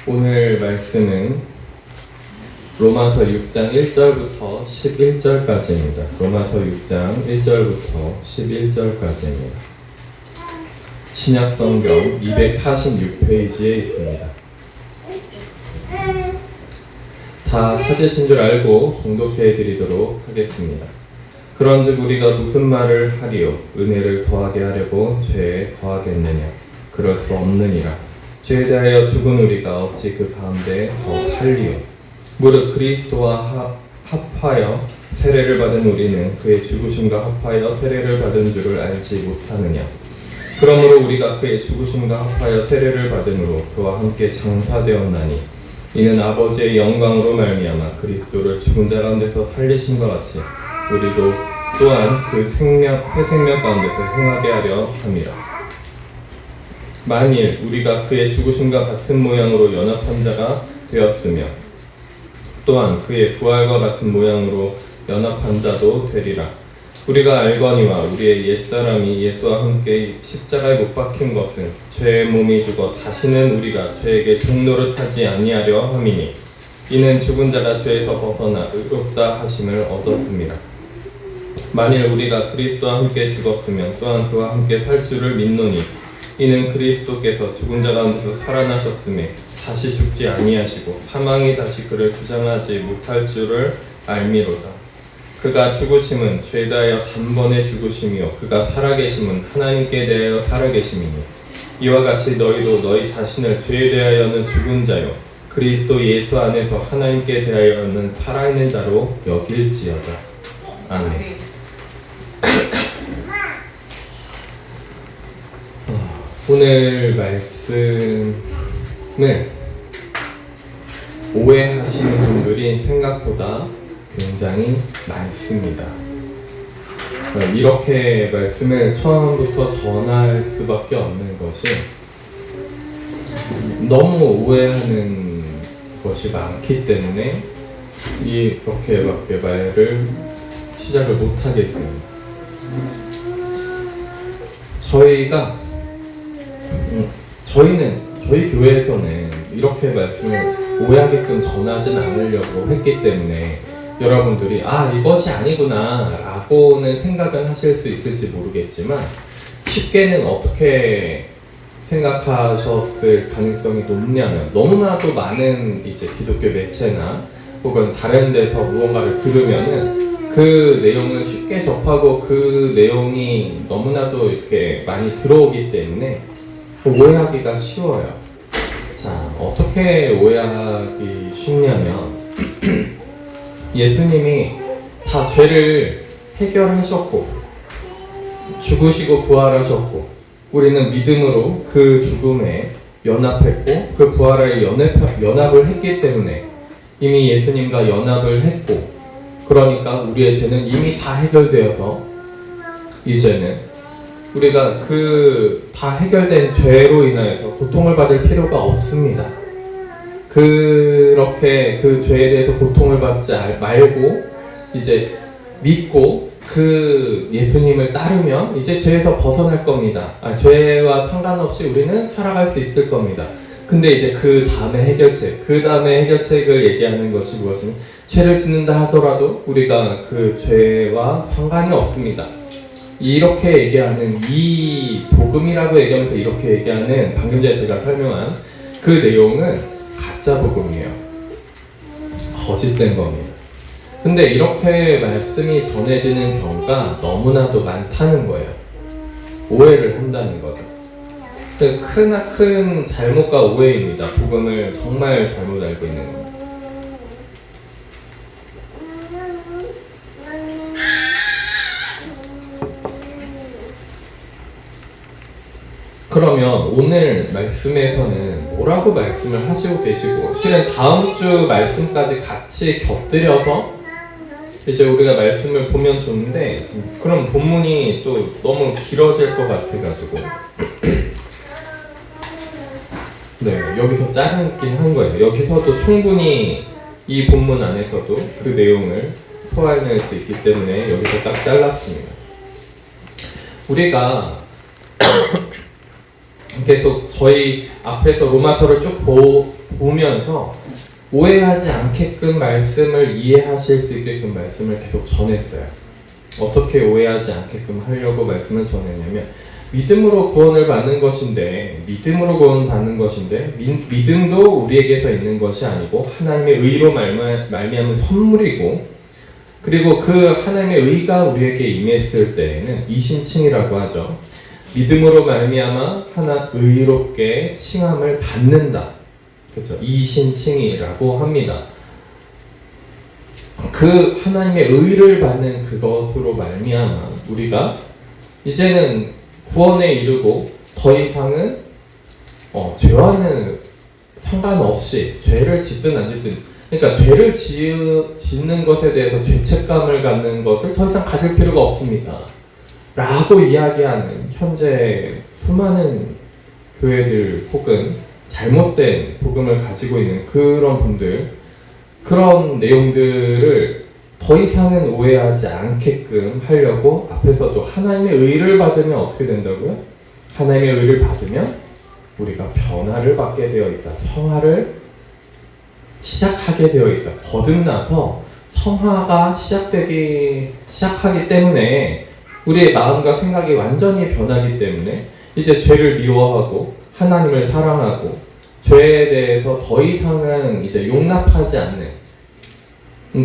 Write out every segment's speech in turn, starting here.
오늘 말씀은 로마서 6장 1절부터 11절까지입니다. 로마서 6장 1절부터 11절까지입니다. 신약성경 246페이지에 있습니다. 다 찾으신 줄 알고 봉독해 드리도록 하겠습니다. 그런즉 우리가 무슨 말을 하리요? 은혜를 더하게 하려고 죄에 더하겠느냐? 그럴 수 없느니라. 죄에 대하여 죽은 우리가 어찌 그 가운데 더 살리요? 무릇 그리스도와 합하여 세례를 받은 우리는 그의 죽으심과 합하여 세례를 받은 줄을 알지 못하느냐? 그러므로 우리가 그의 죽으심과 합하여 세례를 받음으로 그와 함께 장사되었나니 이는 아버지의 영광으로 말미암아 그리스도를 죽은 자 가운데서 살리신 것 같이 우리도 또한 그 새 생명 가운데서 행하게 하려 함이라. 만일 우리가 그의 죽으심과 같은 모양으로 연합한 자가 되었으며 또한 그의 부활과 같은 모양으로 연합한 자도 되리라. 우리가 알거니와 우리의 옛사람이 예수와 함께 십자가에 못 박힌 것은 죄의 몸이 죽어 다시는 우리가 죄에게 종노릇하지 아니하려 함이니 이는 죽은 자가 죄에서 벗어나 의롭다 하심을 얻었음이라. 만일 우리가 그리스도와 함께 죽었으면 또한 그와 함께 살 줄을 믿노니 이는 그리스도께서 죽은 자 가운데서 살아나셨음에 다시 죽지 아니하시고 사망이 다시 그를 주장하지 못할 줄을 알미로다. 그가 죽으심은 죄에 대하여 단번에 죽으심이요 그가 살아계심은 하나님께 대하여 살아계심이니 이와 같이 너희도 너희 자신을 죄에 대하여는 죽은 자요 그리스도 예수 안에서 하나님께 대하여는 살아있는 자로 여길지어다. 아멘. 오늘 말씀은 오해하시는 분들이 생각보다 굉장히 많습니다. 이렇게 말씀을 처음부터 전할 수밖에 없는 것이 너무 오해하는 것이 많기 때문에 이렇게밖에 말을 시작을 못하겠습니다. 저희 교회에서는 이렇게 말씀을 오해하게끔 전하진 않으려고 했기 때문에 여러분들이 이것이 아니구나 라고는 생각을 하실 수 있을지 모르겠지만 쉽게는 어떻게 생각하셨을 가능성이 높냐면 너무나도 많은 이제 기독교 매체나 혹은 다른 데서 무언가를 들으면은 그 내용을 쉽게 접하고 그 내용이 너무나도 이렇게 많이 들어오기 때문에 오해하기가 쉬워요. 자, 어떻게 오해하기 쉽냐면 예수님이 다 죄를 해결하셨고 죽으시고 부활하셨고 우리는 믿음으로 그 죽음에 연합했고 그 부활에 연합을 했기 때문에 이미 예수님과 연합을 했고 그러니까 우리의 죄는 이미 다 해결되어서 이제는 우리가 그 다 해결된 죄로 인하여서 고통을 받을 필요가 없습니다. 그렇게 그 죄에 대해서 고통을 받지 말고 이제 믿고 그 예수님을 따르면 이제 죄에서 벗어날 겁니다. 죄와 상관없이 우리는 살아갈 수 있을 겁니다. 근데 이제 그 다음에 해결책을 얘기하는 것이 무엇이냐? 죄를 짓는다 하더라도 우리가 그 죄와 상관이 없습니다. 이렇게 얘기하는 이 복음이라고 얘기하면서 이렇게 얘기하는 방금 전에 제가 설명한 그 내용은 가짜 복음이에요. 거짓된 겁니다. 근데 이렇게 말씀이 전해지는 경우가 너무나도 많다는 거예요. 오해를 한다는 거죠. 크나큰 잘못과 오해입니다. 복음을 정말 잘못 알고 있는 겁니다. 그러면 오늘 말씀에서는 뭐라고 말씀을 하시고 계시고 실은 다음 주 말씀까지 같이 곁들여서 이제 우리가 말씀을 보면 좋은데 그럼 본문이 또 너무 길어질 것 같아가지고 네, 여기서 자르긴 한 거예요. 여기서도 충분히 이 본문 안에서도 그 내용을 소화해낼 수 있기 때문에 여기서 딱 잘랐습니다. 우리가 계속 저희 앞에서 로마서를 쭉 보면서 오해하지 않게끔 말씀을 이해하실 수 있게끔 말씀을 계속 전했어요. 어떻게 오해하지 않게끔 하려고 말씀을 전했냐면, 믿음으로 구원을 받는 것인데, 믿음으로 구원 받는 것인데, 믿음도 우리에게서 있는 것이 아니고 하나님의 의로 말미암은 선물이고, 그리고 그 하나님의 의가 우리에게 임했을 때에는 이신칭이라고 하죠. 믿음으로 말미암아 하나 의롭게 칭함을 받는다. 그렇죠? 이신칭이라고 합니다. 그 하나님의 의를 받는 그것으로 말미암아 우리가 이제는 구원에 이르고 더 이상은 죄와는 상관없이 죄를 짓든 안 짓든, 그러니까 죄를 짓는 것에 대해서 죄책감을 갖는 것을 더 이상 가질 필요가 없습니다 라고 이야기하는 현재 수많은 교회들 혹은 잘못된 복음을 가지고 있는 그런 분들, 그런 내용들을 더 이상은 오해하지 않게끔 하려고 앞에서도 하나님의 의를 받으면 어떻게 된다고요? 하나님의 의를 받으면 우리가 변화를 받게 되어 있다. 성화를 시작하게 되어 있다. 거듭나서 성화가 시작하기 때문에 우리의 마음과 생각이 완전히 변하기 때문에 이제 죄를 미워하고 하나님을 사랑하고 죄에 대해서 더 이상은 이제 용납하지 않는,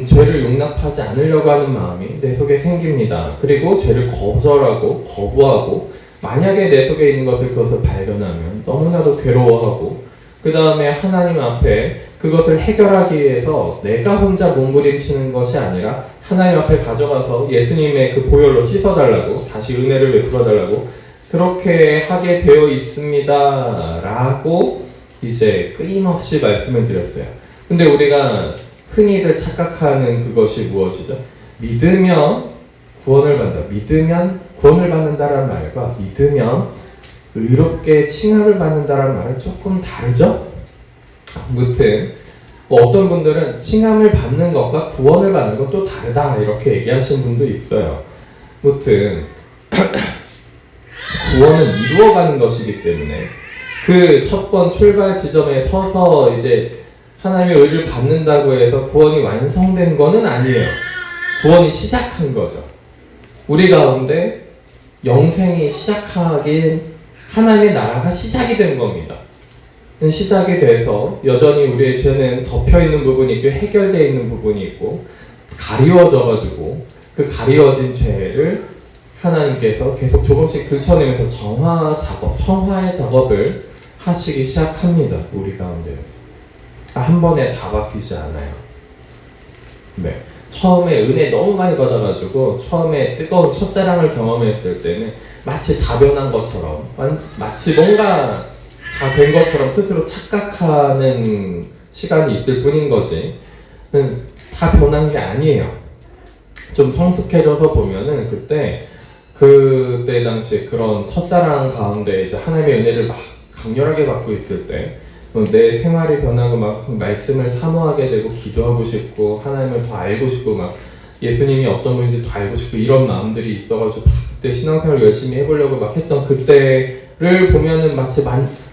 죄를 용납하지 않으려고 하는 마음이 내 속에 생깁니다. 그리고 죄를 거부하고 만약에 내 속에 있는 그것을 발견하면 너무나도 괴로워하고, 그 다음에 하나님 앞에 그것을 해결하기 위해서 내가 혼자 몸부림치는 것이 아니라 하나님 앞에 가져가서 예수님의 그 보혈로 씻어달라고, 다시 은혜를 베풀어달라고 그렇게 하게 되어 있습니다 라고 이제 끊임없이 말씀을 드렸어요. 근데 우리가 흔히들 착각하는 그것이 무엇이죠? 믿으면 구원을 받는다, 믿으면 구원을 받는다라는 말과 믿으면 의롭게 칭함을 받는다라는 말은 조금 다르죠? 아무튼 어떤 분들은 칭함을 받는 것과 구원을 받는 건 또 다르다 이렇게 얘기하시는 분도 있어요. 아무튼 구원은 이루어가는 것이기 때문에 그 첫 번 출발 지점에 서서 이제 하나님의 의를 받는다고 해서 구원이 완성된 거는 아니에요. 구원이 시작한 거죠. 우리 가운데 영생이 시작하긴 하나님의 나라가 시작이 된 겁니다. 시작이 돼서 여전히 우리의 죄는 덮여있는 부분이 있고 해결되어 있는 부분이 있고 가리워져가지고 그 가리워진 죄를 하나님께서 계속 조금씩 들춰내면서 성화의 작업을 하시기 시작합니다. 우리 가운데에서. 한 번에 다 바뀌지 않아요. 네. 처음에 은혜 너무 많이 받아가지고 처음에 뜨거운 첫사랑을 경험했을 때는 마치 다 변한 것처럼, 마치 뭔가 다 된 것처럼 스스로 착각하는 시간이 있을 뿐인 거지, 다 변한 게 아니에요. 좀 성숙해져서 보면은 그때 당시 그런 첫사랑 가운데 이제 하나님의 은혜를 막 강렬하게 받고 있을 때 내 생활이 변하고 막 말씀을 사모하게 되고 기도하고 싶고 하나님을 더 알고 싶고 막 예수님이 어떤 분인지 더 알고 싶고 이런 마음들이 있어가지고 그때 신앙생활을 열심히 해보려고 막 했던 그때를 보면은 마치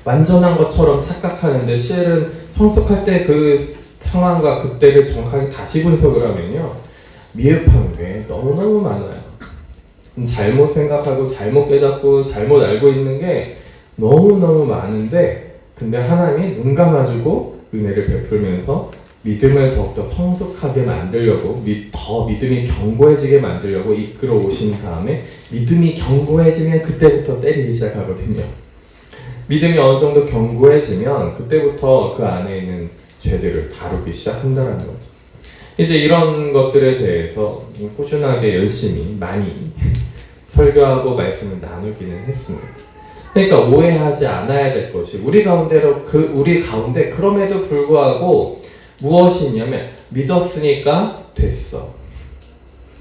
완전한 것처럼 착각하는데, 실은 성숙할 때 그 상황과 그때를 정확하게 다시 분석을 하면요, 미흡한 게 너무너무 많아요. 잘못 생각하고 잘못 깨닫고 잘못 알고 있는 게 너무너무 많은데, 근데 하나님이 눈 감아주고 은혜를 베풀면서 믿음을 더욱더 성숙하게 만들려고, 더 믿음이 견고해지게 만들려고 이끌어 오신 다음에 믿음이 견고해지면 그때부터 때리기 시작하거든요. 믿음이 어느 정도 견고해지면 그때부터 그 안에 있는 죄들을 다루기 시작한다는 거죠. 이제 이런 것들에 대해서 꾸준하게 열심히 많이 설교하고 말씀을 나누기는 했습니다. 그러니까 오해하지 않아야 될 것이 우리 가운데 그럼에도 불구하고 무엇이 있냐면 믿었으니까 됐어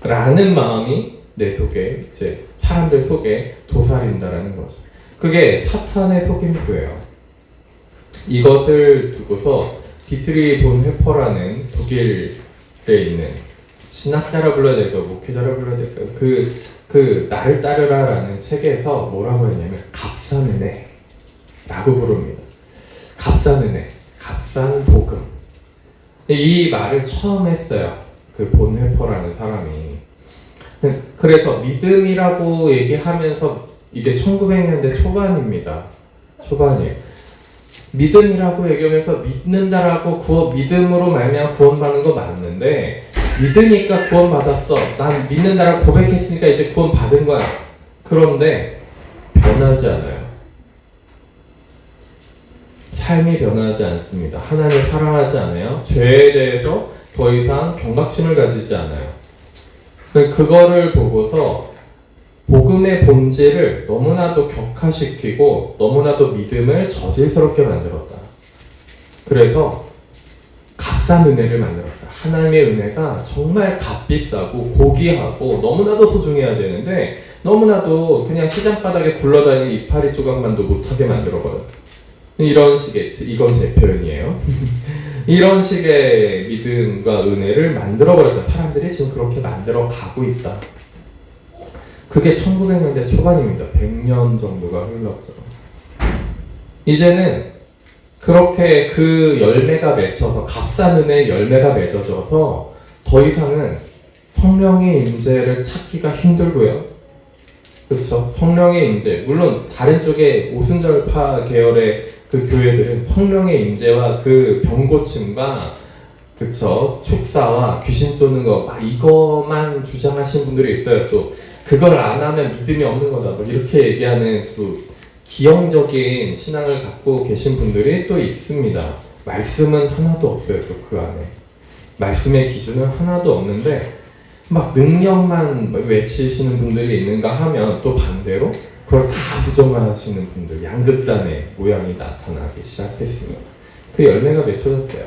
라는 마음이 내 속에, 이제 사람들 속에 도사린다라는 거죠. 그게 사탄의 속임수예요. 이것을 두고서 디트리 본 회퍼라는 독일에 있는 신학자라 불러야 될까요? 목회자라 불러야 될까요? 그 나를 따르라라는 책에서 뭐라고 했냐면 값싼 은혜, 라고 부릅니다. 값싼 은혜, 값싼 복음. 이 말을 처음 했어요. 그 본헬퍼라는 사람이. 그래서 믿음이라고 얘기하면서 이게 1900년대 초반입니다. 초반이에요. 믿음이라고 얘기하면서 믿는다라고 믿음으로 말미암아 구원받는 거 맞는데, 믿으니까 구원받았어. 난 믿는다라고 고백했으니까 이제 구원받은 거야. 그런데 변하지 않아요. 삶이 변하지 않습니다. 하나님을 사랑하지 않아요. 죄에 대해서 더 이상 경각심을 가지지 않아요. 그거를 보고서 복음의 본질을 너무나도 격화시키고 너무나도 믿음을 저질스럽게 만들었다. 그래서 값싼 은혜를 만들었다. 하나님의 은혜가 정말 값비싸고 고귀하고 너무나도 소중해야 되는데 너무나도 그냥 시장바닥에 굴러다니는 이파리 조각만도 못하게 만들어버렸다. 이런 식의, 이건 제 표현이에요. 이런 식의 믿음과 은혜를 만들어버렸다. 사람들이 지금 그렇게 만들어가고 있다. 그게 1900년대 초반입니다. 100년 정도가 흘렀죠. 이제는 그렇게 그 열매가 맺혀서, 값싼 은혜의 열매가 맺어져서 더 이상은 성령의 임재를 찾기가 힘들고요. 그렇죠? 성령의 임재, 물론 다른 쪽에 오순절파 계열의 그 교회들은 성령의 임재와 그 병고침과, 그쵸, 축사와 귀신 쫓는 거 막 이거만 주장하시는 분들이 있어요. 또 그걸 안 하면 믿음이 없는 거다, 뭐 이렇게 얘기하는 그 기형적인 신앙을 갖고 계신 분들이 또 있습니다. 말씀은 하나도 없어요. 또 그 안에 말씀의 기준은 하나도 없는데 막 능력만 외치시는 분들이 있는가 하면 또 반대로 그걸 다 부정하시는 분들, 양극단의 모양이 나타나기 시작했습니다. 그 열매가 맺혀졌어요.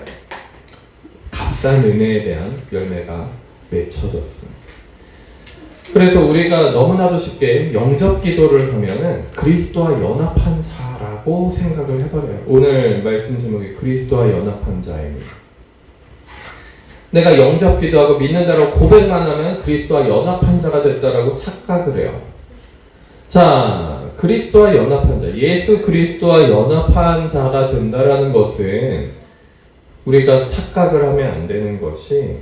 값싼 은혜에 대한 열매가 맺혀졌습니다. 그래서 우리가 너무나도 쉽게 영접 기도를 하면은 그리스도와 연합한 자라고 생각을 해버려요. 오늘 말씀 제목이 그리스도와 연합한 자입니다. 내가 영접 기도하고 믿는다라고 고백만 하면 그리스도와 연합한 자가 됐다라고 착각을 해요. 자, 그리스도와 연합한 자, 예수 그리스도와 연합한 자가 된다라는 것은 우리가 착각을 하면 안 되는 것이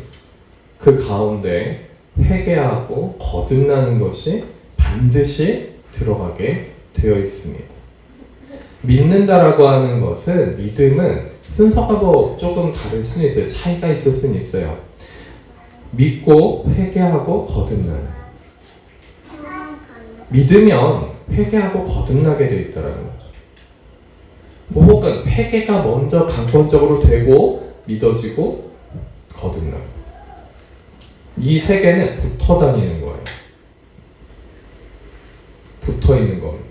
그 가운데 회개하고 거듭나는 것이 반드시 들어가게 되어 있습니다. 믿는다라고 하는 것은, 믿음은 순서가 뭐 조금 다를 수는 있어요. 차이가 있을 수는 있어요. 믿고 회개하고 거듭나는. 믿으면 회개하고 거듭나게 되어 있다라는 거죠. 뭐 혹은 회개가 먼저 강권적으로 되고 믿어지고 거듭나고. 이 세 개는 붙어 다니는 거예요. 붙어 있는 겁니다.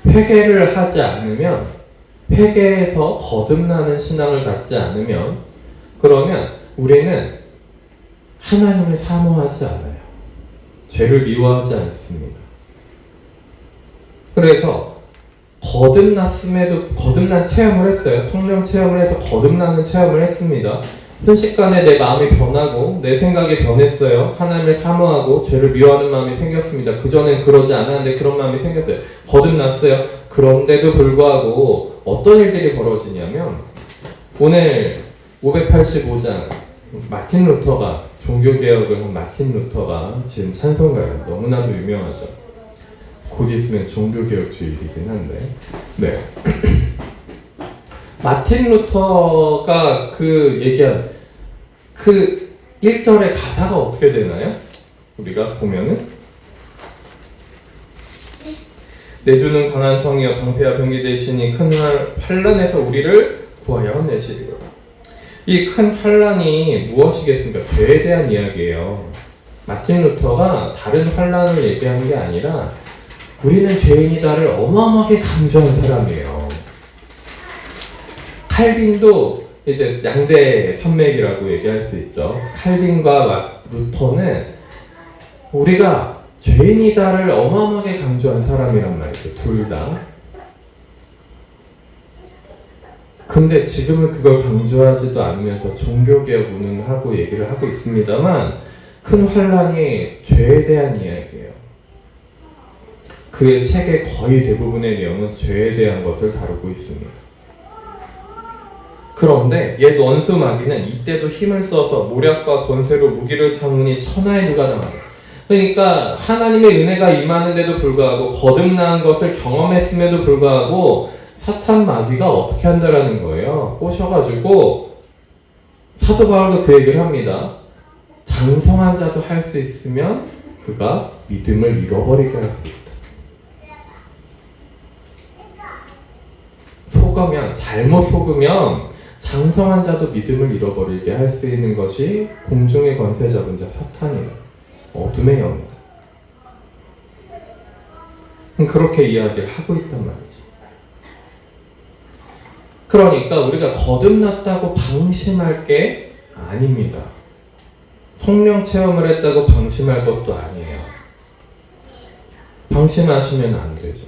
회개를 하지 않으면, 회개해서 거듭나는 신앙을 갖지 않으면, 그러면 우리는 하나님을 사모하지 않아요. 죄를 미워하지 않습니다. 그래서 거듭난 체험을 했어요. 성령 체험을 해서 거듭나는 체험을 했습니다. 순식간에 내 마음이 변하고 내 생각이 변했어요. 하나님을 사모하고 죄를 미워하는 마음이 생겼습니다. 그전엔 그러지 않았는데 그런 마음이 생겼어요. 거듭났어요. 그런데도 불구하고 어떤 일들이 벌어지냐면, 오늘 585장 마틴 루터가, 종교개혁을 한 마틴 루터가 지은 찬송가예요. 너무나도 유명하죠. 곧 있으면 종교개혁 주일이긴 한데, 네. 마틴 루터가 그 얘기한 그 1절의 가사가 어떻게 되나요? 우리가 보면은, 내 주는 강한 성이여 방패와 병기 되시니 큰 환난에서 우리를 구하여 내시리로다. 이 큰 환난이 무엇이겠습니까? 죄에 대한 이야기예요. 마틴 루터가 다른 환난을 얘기한 게 아니라 우리는 죄인이다를 어마어마하게 강조한 사람이에요. 칼빈도 이제 양대 산맥이라고 얘기할 수 있죠. 칼빈과 루터는 우리가 죄인이다를 어마어마하게 강조한 사람이란 말이죠. 둘 다. 근데 지금은 그걸 강조하지도 않으면서 종교개혁 운운하고 얘기를 하고 있습니다만, 큰 환난이 죄에 대한 이야기예요. 그의 책의 거의 대부분의 내용은 죄에 대한 것을 다루고 있습니다. 그런데 옛 원수 마귀는 이때도 힘을 써서 모략과 권세로 무기를 삼으니 천하에 누가 당하리. 그러니까 하나님의 은혜가 임하는데도 불구하고 거듭난 것을 경험했음에도 불구하고 사탄 마귀가 어떻게 한다라는 거예요. 꼬셔가지고 사도 바울도 그 얘기를 합니다. 장성한 자도 할 수 있으면 그가 믿음을 잃어버리게 할 수 있다. 속으면, 잘못 속으면 장성한 자도 믿음을 잃어버리게 할 수 있는 것이 공중의 권세 잡은 자 사탄이다. 어둠의 영이다. 그렇게 이야기를 하고 있단 말이죠. 그러니까 우리가 거듭났다고 방심할 게 아닙니다. 성령 체험을 했다고 방심할 것도 아니에요. 방심하시면 안 되죠.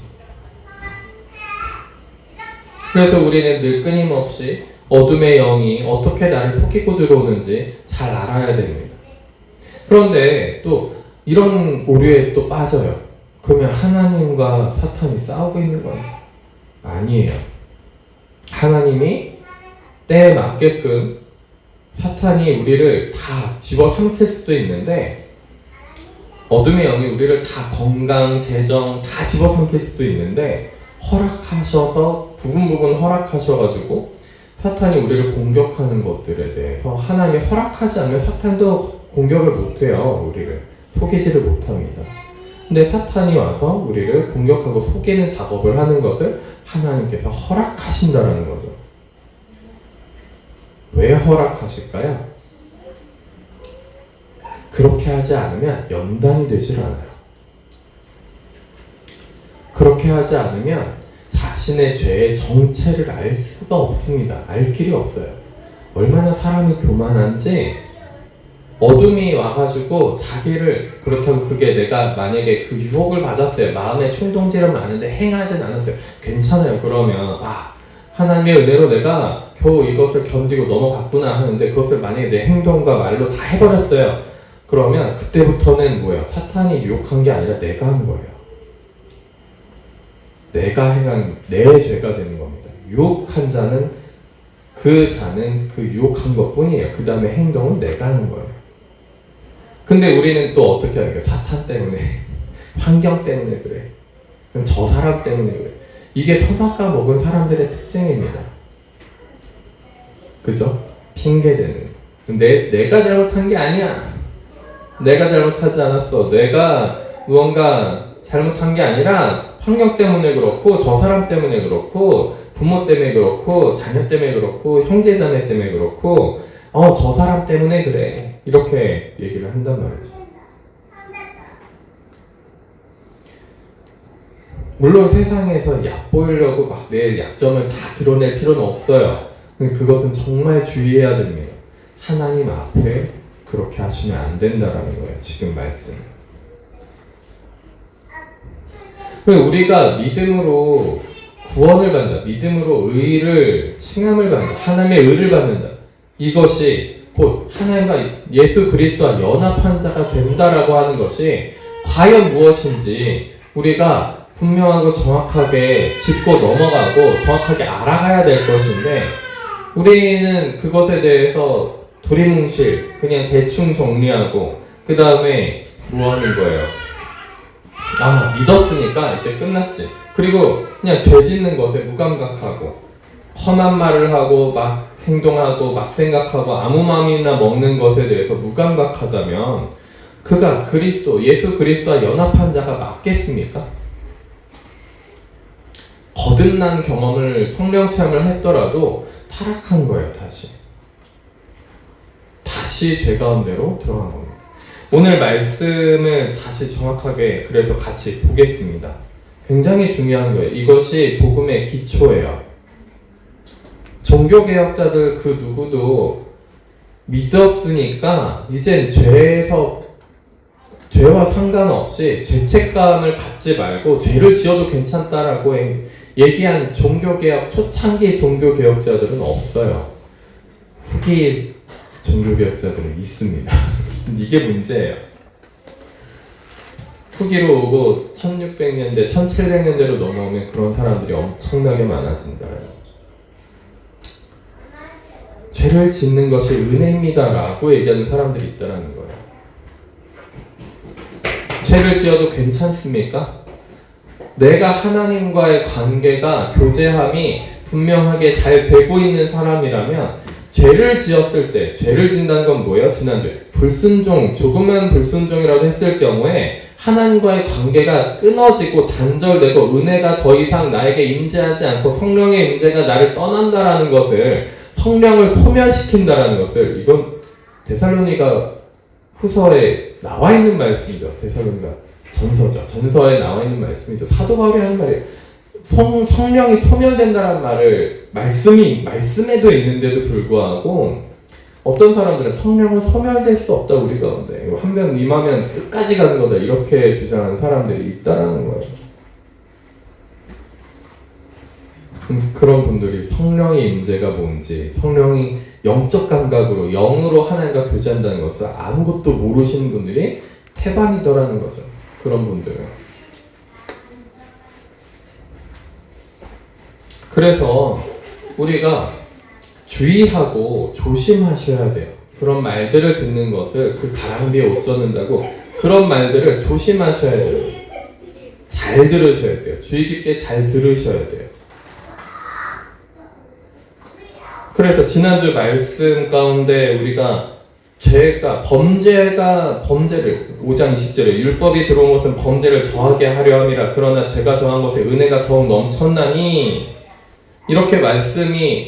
그래서 우리는 늘 끊임없이 어둠의 영이 어떻게 나를 속이고 들어오는지 잘 알아야 됩니다. 그런데 또 이런 오류에 또 빠져요. 그러면 하나님과 사탄이 싸우고 있는 건 아니에요. 하나님이 때에 맞게끔 사탄이 우리를 다 집어삼킬 수도 있는데, 어둠의 영이 우리를 다 건강, 재정 다 집어삼킬 수도 있는데, 허락하셔서 부분 허락하셔가지고 사탄이 우리를 공격하는 것들에 대해서 하나님이 허락하지 않으면 사탄도 공격을 못해요. 우리를 속이지를 못합니다. 근데 사탄이 와서 우리를 공격하고 속이는 작업을 하는 것을 하나님께서 허락하신다라는 거죠. 왜 허락하실까요? 그렇게 하지 않으면 연단이 되질 않아요. 그렇게 하지 않으면 자신의 죄의 정체를 알 수가 없습니다. 알 길이 없어요. 얼마나 사람이 교만한지, 어둠이 와가지고 자기를, 그렇다고 그게 내가 만약에 그 유혹을 받았어요. 마음의 충동질은 많은데 행하진 않았어요. 괜찮아요. 그러면 하나님의 은혜로 내가 겨우 이것을 견디고 넘어갔구나 하는데, 그것을 만약에 내 행동과 말로 다 해버렸어요. 그러면 그때부터는 뭐예요? 사탄이 유혹한 게 아니라 내가 한 거예요. 내가 행한 내 죄가 되는 겁니다. 유혹한 자는 그 유혹한 것 뿐이에요. 그 다음에 행동은 내가 하는 거예요. 근데 우리는 또 어떻게 하는 거예요? 사탄 때문에, 환경 때문에 그래. 그럼 저 사람 때문에 그래. 이게 선악과 먹은 사람들의 특징입니다. 그죠? 핑계대는. 내가 잘못한 게 아니야. 내가 잘못하지 않았어. 내가 무언가 잘못한 게 아니라 환경 때문에 그렇고, 저 사람 때문에 그렇고, 부모 때문에 그렇고, 자녀 때문에 그렇고, 형제 자매 때문에 그렇고, 저 사람 때문에 그래. 이렇게 얘기를 한단 말이죠. 물론 세상에서 얕보이려고 막 내 약점을 다 드러낼 필요는 없어요. 그것은 정말 주의해야 됩니다. 하나님 앞에 그렇게 하시면 안 된다라는 거예요. 지금 말씀은. 우리가 믿음으로 구원을 받는다. 믿음으로 의를, 칭함을 받는다. 하나님의 의를 받는다. 이것이 곧 하나님과 예수 그리스도와 연합한 자가 된다라고 하는 것이 과연 무엇인지 우리가 분명하고 정확하게 짚고 넘어가고 정확하게 알아가야 될 것인데, 우리는 그것에 대해서 두리뭉실 그냥 대충 정리하고 그 다음에 뭐 하는 거예요? 믿었으니까 이제 끝났지. 그리고 그냥 죄 짓는 것에 무감각하고 험한 말을 하고 막 행동하고 막 생각하고 아무 마음이나 먹는 것에 대해서 무감각하다면 그가 예수 그리스도와 연합한 자가 맞겠습니까? 거듭난 경험을, 성령 체험을 했더라도 타락한 거예요. 다시 죄 가운데로 들어간 겁니다. 오늘 말씀을 다시 정확하게 그래서 같이 보겠습니다. 굉장히 중요한 거예요. 이것이 복음의 기초예요. 종교개혁자들 그 누구도 믿었으니까 이젠 죄와 상관없이 죄책감을 갖지 말고 죄를 지어도 괜찮다라고 얘기한 초창기 종교개혁자들은 없어요. 후기 종교개혁자들은 있습니다. 이게 문제예요. 후기로 오고 1600년대, 1700년대로 넘어오면 그런 사람들이 엄청나게 많아진다는 거죠. 죄를 짓는 것이 은혜입니다라고 얘기하는 사람들이 있다는 거예요. 죄를 지어도 괜찮습니까? 내가 하나님과의 관계가, 교제함이 분명하게 잘 되고 있는 사람이라면 죄를 지었을 때, 죄를 짓는다는 건 뭐예요? 지난주에 불순종, 조금만 불순종이라도 했을 경우에 하나님과의 관계가 끊어지고 단절되고 은혜가 더 이상 나에게 임재하지 않고 성령의 임재가 나를 떠난다라는 것을, 성령을 소멸시킨다라는 것을, 이건 데살로니가 후서에 나와 있는 말씀이죠. 데살로니가 전서죠. 전서에 나와 있는 말씀이죠. 사도 바울이 하는 말이에요. 성령이 소멸된다는 말을 말씀에도 있는데도 불구하고 어떤 사람들은 성령은 소멸될 수 없다 우리 가운데, 한 번 임하면 끝까지 가는 거다 이렇게 주장하는 사람들이 있다라는 거예요. 그런 분들이 성령의 임재가 뭔지, 성령이 영적 감각으로 영으로 하나님과 교제한다는 것을 아무것도 모르시는 분들이 태반이더라는 거죠. 그런 분들은. 그래서 우리가 주의하고 조심하셔야 돼요. 그런 말들을 듣는 것을, 그 가랑비에 옷 젖는다고 그런 말들을 조심하셔야 돼요. 잘 들으셔야 돼요. 주의 깊게 잘 들으셔야 돼요. 그래서 지난주 말씀 가운데 우리가 범죄를 5장 20절에 율법이 들어온 것은 범죄를 더하게 하려 함이라. 그러나 죄가 더한 것에 은혜가 더욱 넘쳤나니, 이렇게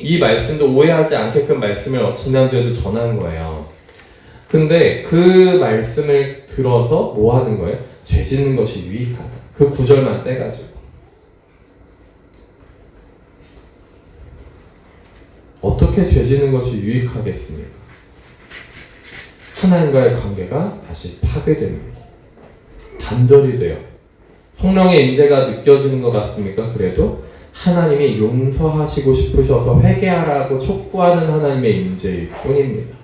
이 말씀도 오해하지 않게끔 말씀을 지난주에도 전한 거예요. 근데 그 말씀을 들어서 뭐 하는 거예요? 죄 짓는 것이 유익하다. 그 구절만 떼가지고. 어떻게 죄 짓는 것이 유익하겠습니까? 하나님과의 관계가 다시 파괴됩니다. 단절이 돼요. 성령의 임재가 느껴지는 것 같습니까? 그래도 하나님이 용서하시고 싶으셔서 회개하라고 촉구하는 하나님의 임재일 뿐입니다.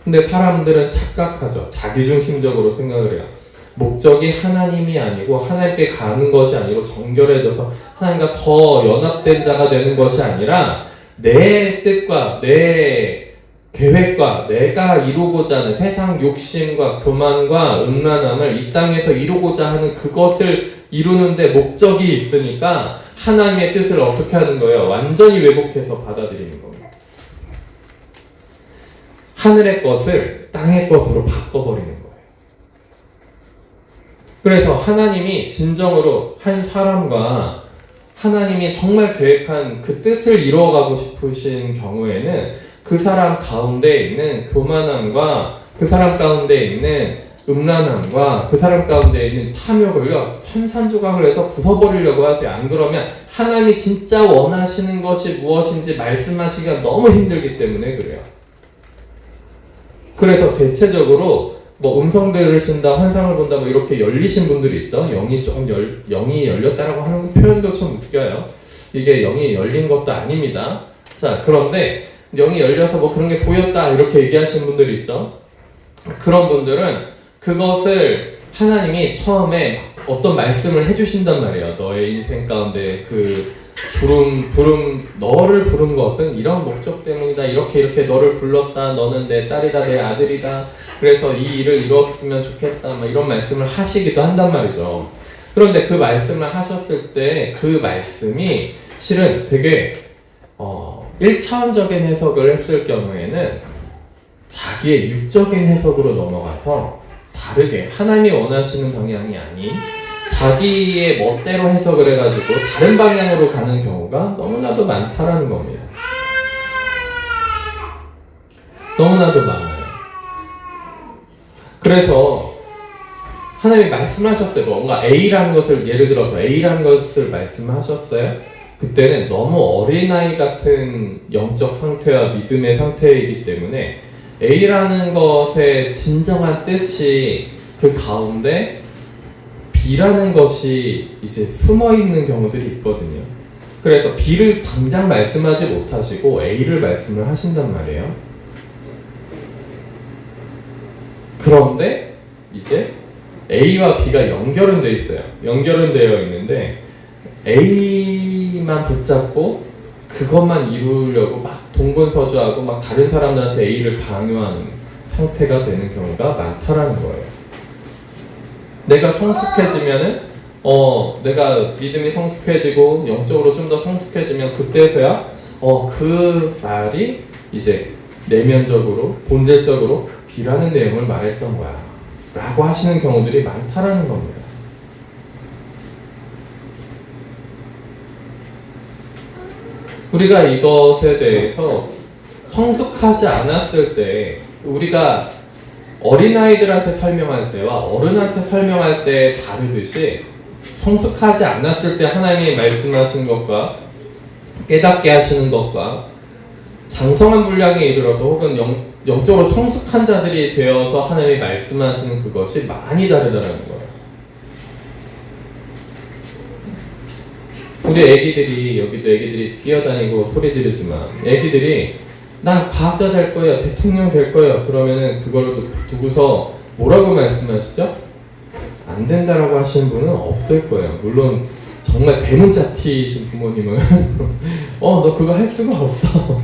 근데 사람들은 착각하죠. 자기중심적으로 생각을 해요. 목적이 하나님이 아니고 하나님께 가는 것이 아니고 정결해져서 하나님과 더 연합된 자가 되는 것이 아니라 내 뜻과 내 계획과 내가 이루고자 하는 세상 욕심과 교만과 음란함을 이 땅에서 이루고자 하는 그것을 이루는데 목적이 있으니까 하나님의 뜻을 어떻게 하는 거예요? 완전히 왜곡해서 받아들이는 겁니다. 하늘의 것을 땅의 것으로 바꿔버리는 거예요. 그래서 하나님이 진정으로 한 사람과 하나님이 정말 계획한 그 뜻을 이루어가고 싶으신 경우에는 그 사람 가운데 있는 교만함과 그 사람 가운데 있는 음란함과 그 사람 가운데 있는 탐욕을요, 산산조각을 해서 부숴버리려고 하세요. 안 그러면 하나님이 진짜 원하시는 것이 무엇인지 말씀하시기가 너무 힘들기 때문에 그래요. 그래서 대체적으로 음성 들으신다, 환상을 본다, 이렇게 열리신 분들이 있죠. 영이 열렸다라고 하는 표현도 좀 웃겨요. 이게 영이 열린 것도 아닙니다. 자, 그런데 영이 열려서 그런 게 보였다 이렇게 얘기하시는 분들이 있죠. 그런 분들은 그것을 하나님이 처음에 어떤 말씀을 해주신단 말이에요. 너의 인생 가운데 그 너를 부른 것은 이런 목적 때문이다. 이렇게 너를 불렀다. 너는 내 딸이다, 내 아들이다. 그래서 이 일을 이뤘으면 좋겠다. 이런 말씀을 하시기도 한단 말이죠. 그런데 그 말씀을 하셨을 때 그 말씀이 실은 되게 1차원적인 해석을 했을 경우에는 자기의 육적인 해석으로 넘어가서 다르게 하나님이 원하시는 방향이 아닌 자기의 멋대로 해석을 해가지고 다른 방향으로 가는 경우가 너무나도 많다라는 겁니다. 너무나도 많아요. 그래서 하나님이 말씀하셨어요. 뭔가 A라는 것을, 예를 들어서 A라는 것을 말씀하셨어요. 그때는 너무 어린아이 같은 영적 상태와 믿음의 상태이기 때문에 A라는 것의 진정한 뜻이 그 가운데 B라는 것이 이제 숨어있는 경우들이 있거든요. 그래서 B를 당장 말씀하지 못하시고 A를 말씀을 하신단 말이에요. 그런데 이제 A와 B가 연결은 돼 있어요. 연결은 되어 있는데 A만 붙잡고 그것만 이루려고 막 동분서주하고 막 다른 사람들한테 A를 강요하는 상태가 되는 경우가 많다라는 거예요. 내가 성숙해지면은 내가 믿음이 성숙해지고 영적으로 좀 더 성숙해지면 그때서야 그 말이 이제 내면적으로 본질적으로 B라는 내용을 말했던 거야 라고 하시는 경우들이 많다라는 겁니다. 우리가 이것에 대해서 성숙하지 않았을 때 우리가 어린아이들한테 설명할 때와 어른한테 설명할 때 다르듯이 성숙하지 않았을 때 하나님이 말씀하시는 것과 깨닫게 하시는 것과 장성한 분량에 이르러서 혹은 영적으로 성숙한 자들이 되어서 하나님이 말씀하시는 그것이 많이 다르다는 거예요. 우리 애기들이 여기도 애기들이 뛰어다니고 소리 지르지만 애기들이 나 과학자 될 거야, 대통령 될 거야 그러면은 그걸 두고서 뭐라고 말씀하시죠? 안 된다라고 하시는 분은 없을 거예요. 물론 정말 대문자티신 부모님은 너 그거 할 수가 없어.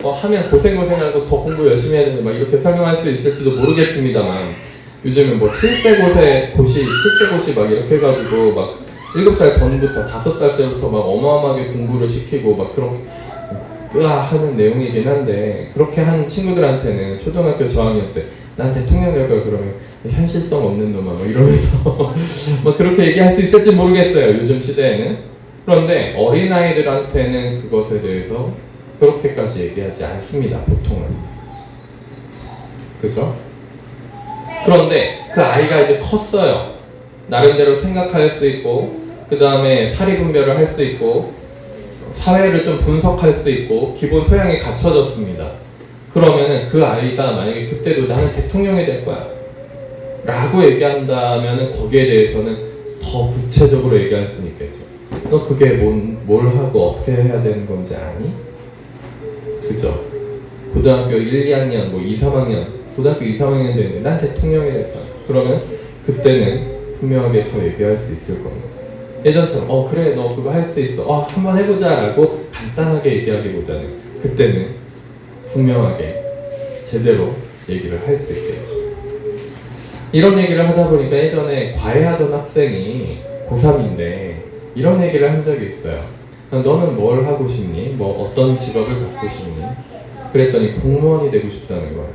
하면 고생하고 더 공부 열심히 해야 되는데 막 이렇게 설명할 수 있을지도 모르겠습니다만 요즘은 뭐 7세 고시 막 이렇게 해가지고 막 7살 전부터 5살 때부터 막 어마어마하게 공부를 시키고 막 그렇게 하는 내용이긴 한데 그렇게 한 친구들한테는 초등학교 저학년 때 난 대통령 될 거야 그러면 현실성 없는 놈아 막 이러면서 막 그렇게 얘기할 수 있을지 모르겠어요 요즘 시대에는. 그런데 어린아이들한테는 그것에 대해서 그렇게까지 얘기하지 않습니다 보통은. 그죠? 그런데 그 아이가 이제 컸어요. 나름대로 생각할 수 있고 그 다음에 사리분별을 할 수 있고 사회를 좀 분석할 수 있고 기본 소양이 갖춰졌습니다. 그러면은 그 아이가 만약에 그때도 나는 대통령이 될 거야 라고 얘기한다면은 거기에 대해서는 더 구체적으로 얘기할 수 있겠죠. 너 그게 뭘 하고 어떻게 해야 되는 건지 아니? 그죠? 고등학교 1, 2학년, 뭐 2, 3학년 고등학교 2, 3학년 되는데 난 대통령이 될 거야 그러면 그때는 분명하게 더 얘기할 수 있을 겁니다. 예전처럼 그래 너 그거 할 수 있어 한번 해보자 라고 간단하게 얘기하기보다는 그때는 분명하게 제대로 얘기를 할 수 있겠죠. 이런 얘기를 하다 보니까 예전에 과외하던 학생이 고3인데 이런 얘기를 한 적이 있어요. 너는 뭘 하고 싶니? 뭐 어떤 직업을 갖고 싶니? 그랬더니 공무원이 되고 싶다는 거예요.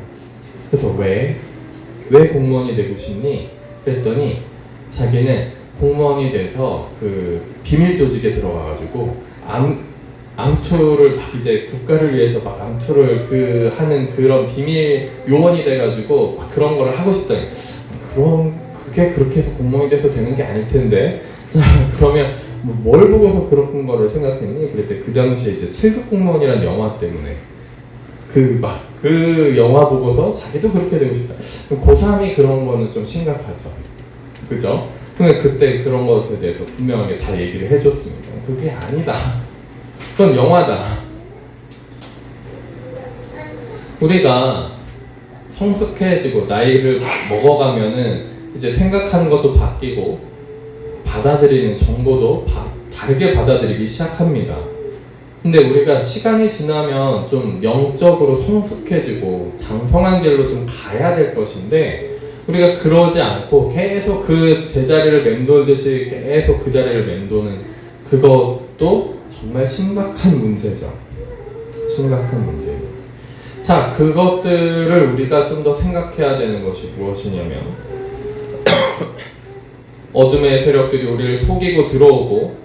그래서 왜 공무원이 되고 싶니? 그랬더니 자기는 공무원이 돼서 그 비밀 조직에 들어가가지고 암투를 막 이제 국가를 위해서 막 암투를 하는 그런 비밀 요원이 돼가지고 막 그런 거를 하고 싶다니. 그럼 그게 그렇게 해서 공무원이 돼서 되는 게 아닐 텐데. 자 그러면 뭘 보고서 그런 거를 생각했니? 그랬더니 그 당시에 이제 7급 공무원이라는 영화 때문에 그 영화 보고서 자기도 그렇게 되고 싶다. 고3이 그런 거는 좀 심각하죠. 그죠? 근데 그때 그런 것에 대해서 분명하게 다 얘기를 해줬습니다. 그게 아니다. 그건 영화다. 우리가 성숙해지고 나이를 먹어가면은 이제 생각하는 것도 바뀌고 받아들이는 정보도 다르게 받아들이기 시작합니다. 근데 우리가 시간이 지나면 좀 영적으로 성숙해지고 장성한 길로 좀 가야 될 것인데 우리가 그러지 않고 계속 그 제자리를 맴돌듯이 계속 그 자리를 맴도는 그것도 정말 심각한 문제죠. 심각한 문제입니다. 자, 그것들을 우리가 좀 더 생각해야 되는 것이 무엇이냐면 어둠의 세력들이 우리를 속이고 들어오고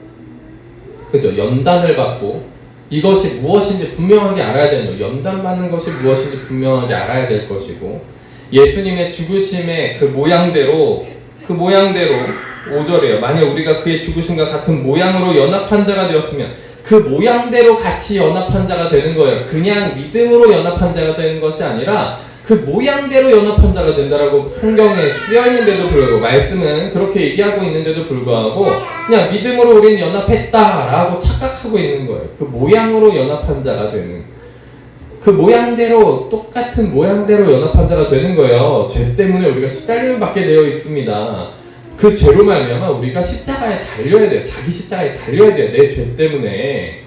그죠? 연단을 받고 이것이 무엇인지 분명하게 알아야 되는 거예요. 연단받는 것이 무엇인지 분명하게 알아야 될 것이고 예수님의 죽으심의 그 모양대로 5절이에요. 만약 우리가 그의 죽으심과 같은 모양으로 연합한 자가 되었으면 그 모양대로 같이 연합한 자가 되는 거예요. 그냥 믿음으로 연합한 자가 되는 것이 아니라 그 모양대로 연합한 자가 된다라고 성경에 쓰여있는데도 불구하고 말씀은 그렇게 얘기하고 있는데도 불구하고 그냥 믿음으로 우리는 연합했다라고 착각하고 있는 거예요. 그 모양으로 연합한 자가 되는 그 모양대로 똑같은 모양대로 연합한 자가 되는 거예요. 죄 때문에 우리가 시달림을 받게 되어 있습니다. 그 죄로 말미암아 우리가 십자가에 달려야 돼요. 자기 십자가에 달려야 돼요. 내 죄 때문에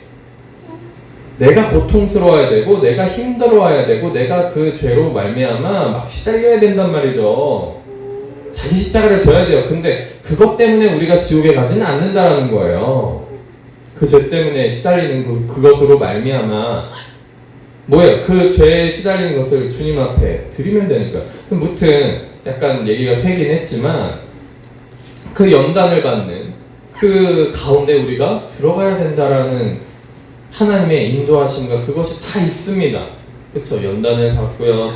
내가 고통스러워야 되고 내가 힘들어야 되고 내가 그 죄로 말미암아 막 시달려야 된단 말이죠. 자기 십자가를 져야 돼요. 근데 그것 때문에 우리가 지옥에 가지는 않는다라는 거예요. 그 죄 때문에 시달리는 그것으로 말미암아 뭐예요? 그 죄에 시달리는 것을 주님 앞에 드리면 되니까요. 무튼 약간 얘기가 새긴 했지만 그 연단을 받는 그 가운데 우리가 들어가야 된다라는 하나님의 인도하심과 그것이 다 있습니다. 그렇죠? 연단을 받고요.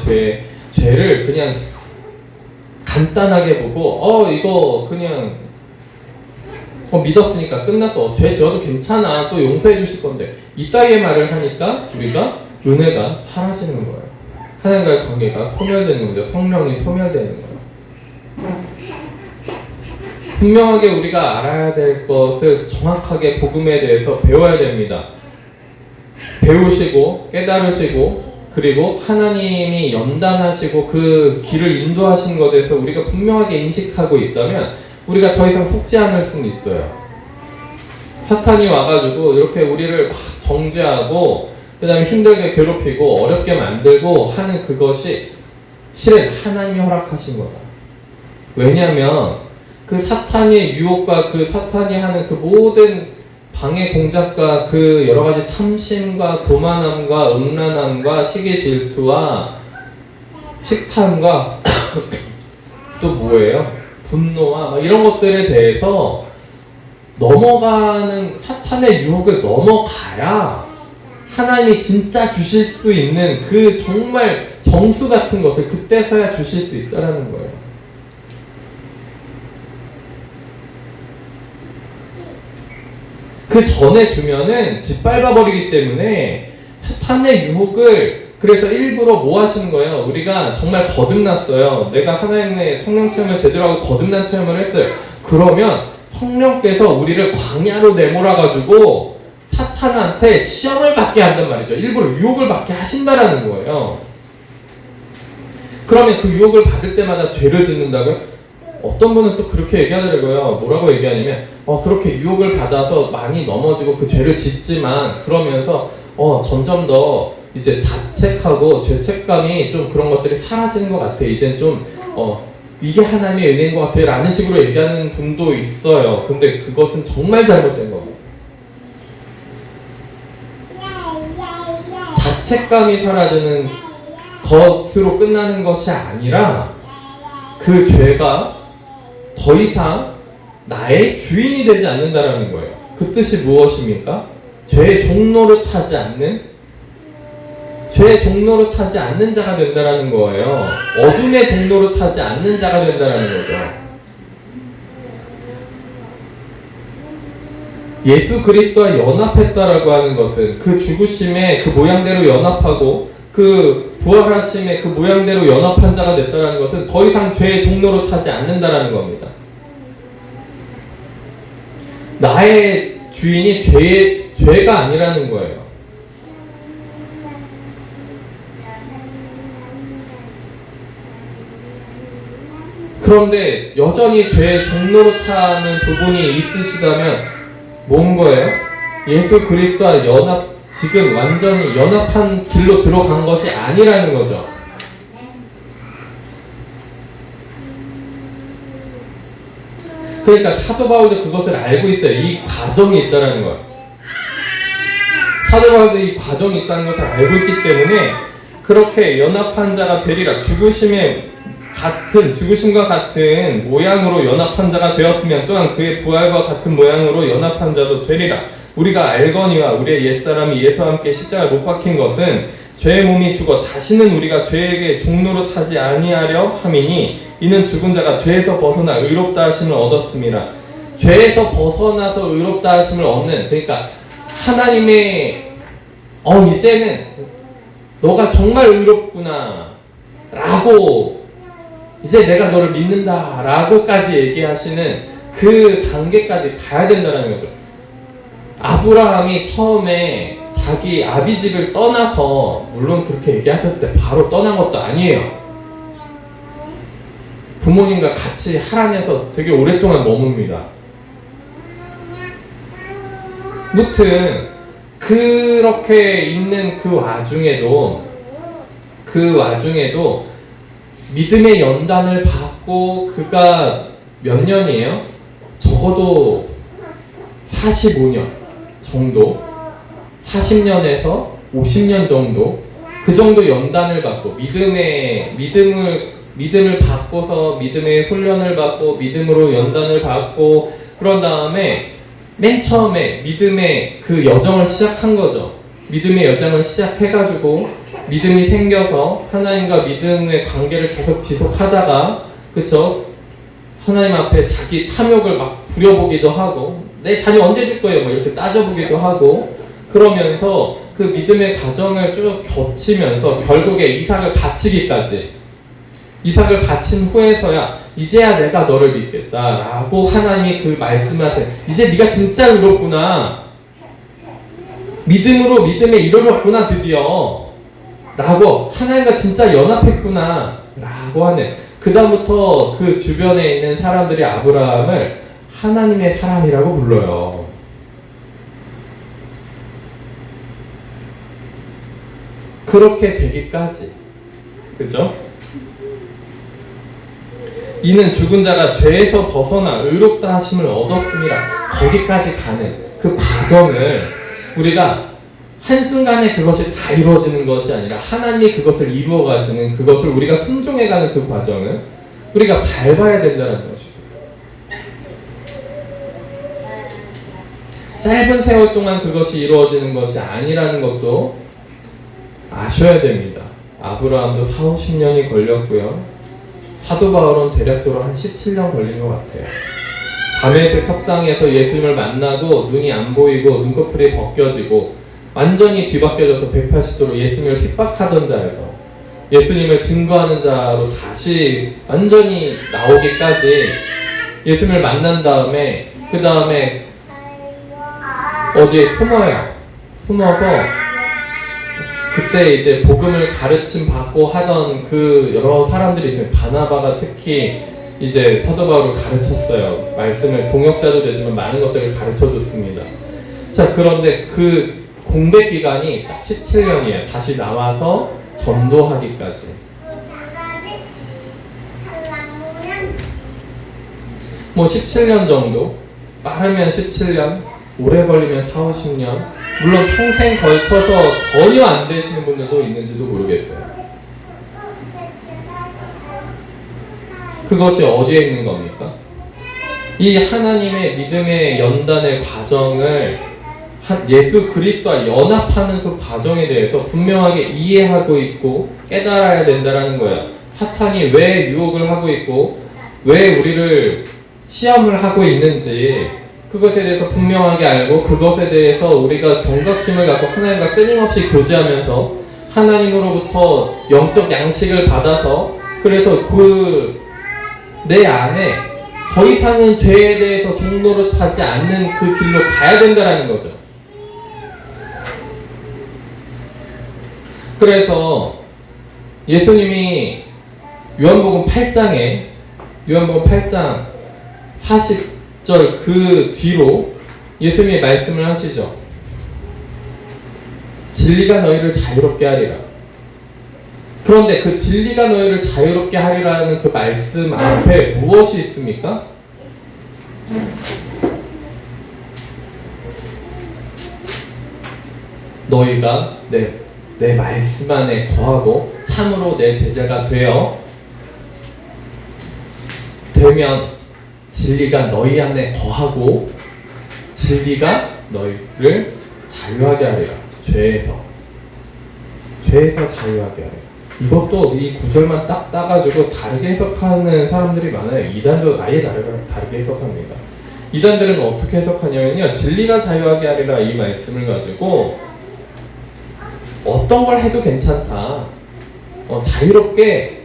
죄를 그냥 간단하게 보고 이거 그냥 믿었으니까 끝났어. 죄 지어도 괜찮아. 또 용서해 주실 건데 이따위의 말을 하니까 우리가 은혜가 사라지는 거예요. 하나님과의 관계가 소멸되는 거죠. 성령이 소멸되는 거예요. 분명하게 우리가 알아야 될 것을 정확하게 복음에 대해서 배워야 됩니다. 배우시고 깨달으시고 그리고 하나님이 연단하시고 그 길을 인도하시는 것에 대해서 우리가 분명하게 인식하고 있다면 우리가 더 이상 속지 않을 수는 있어요. 사탄이 와가지고 이렇게 우리를 막 정죄하고 그 다음에 힘들게 괴롭히고 어렵게 만들고 하는 그것이 실은 하나님이 허락하신 거다. 왜냐하면 그 사탄의 유혹과 그 사탄이 하는 그 모든 방해 공작과 그 여러 가지 탐심과 교만함과 음란함과 시기 질투와 식탐과 또 뭐예요? 분노와 막 이런 것들에 대해서 넘어가는 사탄의 유혹을 넘어가야 하나님이 진짜 주실 수 있는 그 정말 정수 같은 것을 그때서야 주실 수 있다라는 거예요. 그 전에 주면은 짓밟아버리기 때문에 사탄의 유혹을 그래서 일부러 뭐 하시는 거예요? 우리가 정말 거듭났어요. 내가 하나님의 성령 체험을 제대로 하고 거듭난 체험을 했어요. 그러면 성령께서 우리를 광야로 내몰아가지고 사탄한테 시험을 받게 한단 말이죠. 일부러 유혹을 받게 하신다라는 거예요. 그러면 그 유혹을 받을 때마다 죄를 짓는다고요? 어떤 분은 또 그렇게 얘기하더라고요. 뭐라고 얘기하냐면 그렇게 유혹을 받아서 많이 넘어지고 그 죄를 짓지만 그러면서 점점 더 이제 자책하고 죄책감이 좀 그런 것들이 사라지는 것 같아. 이젠 좀 이게 하나님의 은혜인 것 같아 라는 식으로 얘기하는 분도 있어요. 근데 그것은 정말 잘못된 겁니다. 자책감이 사라지는 것으로 끝나는 것이 아니라 그 죄가 더 이상 나의 주인이 되지 않는다라는 거예요. 그 뜻이 무엇입니까? 죄의 종노릇하지 않는 자가 된다라는 거예요. 어둠의 종노릇하지 않는 자가 된다라는 거죠. 예수 그리스도와 연합했다라고 하는 것은 그 죽으심의 그 모양대로 연합하고 그 부활하심의 그 모양대로 연합한 자가 됐다라는 것은 더 이상 죄의 종노릇하지 않는다라는 겁니다. 나의 주인이 죄가 아니라는 거예요. 그런데 여전히 죄의 종노릇하는 부분이 있으시다면 뭔 거예요? 예수 그리스도와 지금 완전히 연합한 길로 들어간 것이 아니라는 거죠. 그러니까 사도 바울도 그것을 알고 있어요. 이 과정이 있다는 거예요. 사도 바울도 이 과정이 있다는 것을 알고 있기 때문에 그렇게 연합한 자가 되리라. 죽으심과 같은 모양으로 연합한 자가 되었으면 또한 그의 부활과 같은 모양으로 연합한 자도 되리라. 우리가 알거니와 우리의 옛사람이 예수와 함께 십자가에 못 박힌 것은 죄의 몸이 죽어 다시는 우리가 죄에게 종노릇하지 아니하려 함이니 이는 죽은 자가 죄에서 벗어나 의롭다 하심을 얻었음이라. 죄에서 벗어나서 의롭다 하심을 얻는, 그러니까 하나님의 이제는 너가 정말 의롭구나 라고 이제 내가 너를 믿는다 라고까지 얘기하시는 그 단계까지 가야 된다는 거죠. 아브라함이 처음에 자기 아비집을 떠나서, 물론 그렇게 얘기하셨을 때 바로 떠난 것도 아니에요. 부모님과 같이 하란에서 되게 오랫동안 머뭅니다. 무튼 그렇게 있는 그 와중에도 믿음의 연단을 받고 그가 몇 년이에요? 적어도 45년 정도, 40년에서 50년 정도, 그 정도 연단을 받고 믿음을 받고서 믿음의 훈련을 받고 믿음으로 연단을 받고, 그런 다음에 맨 처음에 믿음의 그 여정을 시작한 거죠. 믿음의 여정을 시작해가지고 믿음이 생겨서 하나님과 믿음의 관계를 계속 지속하다가, 그쵸? 하나님 앞에 자기 탐욕을 막 부려보기도 하고, 내 자녀 언제 줄 거예요? 뭐 이렇게 따져보기도 하고, 그러면서 그 믿음의 과정을 쭉 거치면서 결국에 이삭을 바친 후에서야 이제야 내가 너를 믿겠다 라고 하나님이 그 말씀하신, 이제 네가 진짜 의롭구나, 믿음으로 믿음에 이르렀구나 드디어 라고, 하나님과 진짜 연합했구나 라고 하는, 그 다음부터 그 주변에 있는 사람들이 아브라함을 하나님의 사람이라고 불러요. 그렇게 되기까지, 그죠? 이는 죽은 자가 죄에서 벗어나 의롭다 하심을 얻었음이라. 거기까지 가는 그 과정을 우리가 한순간에 그것이 다 이루어지는 것이 아니라 하나님이 그것을 이루어 가시는, 그것을 우리가 순종해가는 그 과정을 우리가 밟아야 된다는 것이죠. 짧은 세월 동안 그것이 이루어지는 것이 아니라는 것도 아셔야 됩니다. 아브라함도 40-50년이 걸렸고요. 사도 바울은 대략적으로 한 17년 걸린 것 같아요. 다메섹 석상에서 예수님을 만나고 눈이 안 보이고 눈꺼풀이 벗겨지고 완전히 뒤바뀌어져서 180도로 예수님을 핍박하던 자에서 예수님을 증거하는 자로 다시 완전히 나오기까지 예수님을 만난 다음에, 그 다음에 어디에 숨어서 그때 이제 복음을 가르침 받고 하던 그 여러 사람들이 있어요. 바나바가 특히 이제 사도 바울을 가르쳤어요. 말씀을, 동역자도 되지만 많은 것들을 가르쳐 줬습니다. 자, 그런데 그 공백 기간이 딱 17년이에요. 다시 나와서 전도하기까지. 뭐 17년 정도, 빠르면 17년, 오래 걸리면 40-50년, 물론 평생 걸쳐서 전혀 안 되시는 분들도 있는지도 모르겠어요. 그것이 어디에 있는 겁니까? 이 하나님의 믿음의 연단의 과정을 예수 그리스도와 연합하는 그 과정에 대해서 분명하게 이해하고 있고 깨달아야 된다는 거예요. 사탄이 왜 유혹을 하고 있고 왜 우리를 시험을 하고 있는지 그것에 대해서 분명하게 알고, 그것에 대해서 우리가 경각심을 갖고 하나님과 끊임없이 교제하면서 하나님으로부터 영적 양식을 받아서, 그래서 내 안에 더 이상은 죄에 대해서 종노릇하지 않는 그 길로 가야 된다는 거죠. 그래서 예수님이 요한복음 8장 40절 그 뒤로 예수님이 말씀을 하시죠. 진리가 너희를 자유롭게 하리라. 그런데 그 진리가 너희를 자유롭게 하리라는 그 말씀 앞에 무엇이 있습니까? 너희가 내 말씀 안에 거하고 참으로 내 제자가 되면 진리가 너희 안에 거하고 진리가 너희를 자유하게 하리라. 죄에서 자유하게 하리라. 이것도 이 구절만 딱 따가지고 다르게 해석하는 사람들이 많아요. 이단도 아예 다르게 해석합니다. 이단들은 어떻게 해석하냐면요, 진리가 자유하게 하리라 이 말씀을 가지고 어떤 걸 해도 괜찮다, 자유롭게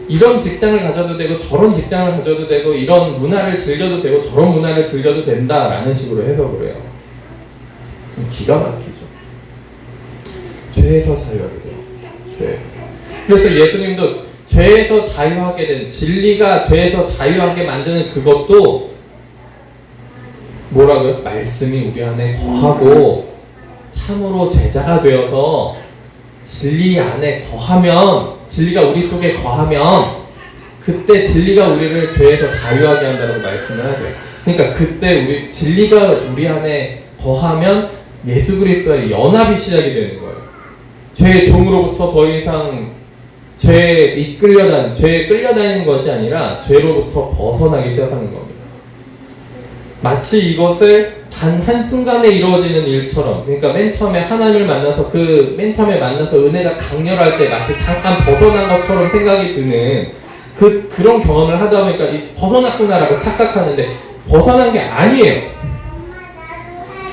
이런 직장을 가져도 되고 저런 직장을 가져도 되고 이런 문화를 즐겨도 되고 저런 문화를 즐겨도 된다라는 식으로 해석을 해요. 기가 막히죠. 죄에서 자유하게 돼요. 죄에서. 그래서 예수님도 죄에서 자유하게 된, 진리가 죄에서 자유하게 만드는 그것도 뭐라고요? 말씀이 우리 안에 거하고 참으로 제자가 되어서 진리 안에 거하면, 진리가 우리 속에 거하면 그때 진리가 우리를 죄에서 자유하게 한다고 말씀을 하세요. 그러니까 그때 진리가 우리 안에 거하면 예수 그리스도와의 연합이 시작이 되는 거예요. 죄의 종으로부터 더 이상 죄에 끌려다니는 것이 아니라 죄로부터 벗어나기 시작하는 겁니다. 마치 이것을 단 한순간에 이루어지는 일처럼, 그러니까 맨 처음에 하나님을 만나서 맨 처음에 만나서 은혜가 강렬할 때 마치 잠깐 벗어난 것처럼 생각이 드는 그런 경험을 하다 보니까 벗어났구나라고 착각하는데 벗어난 게 아니에요.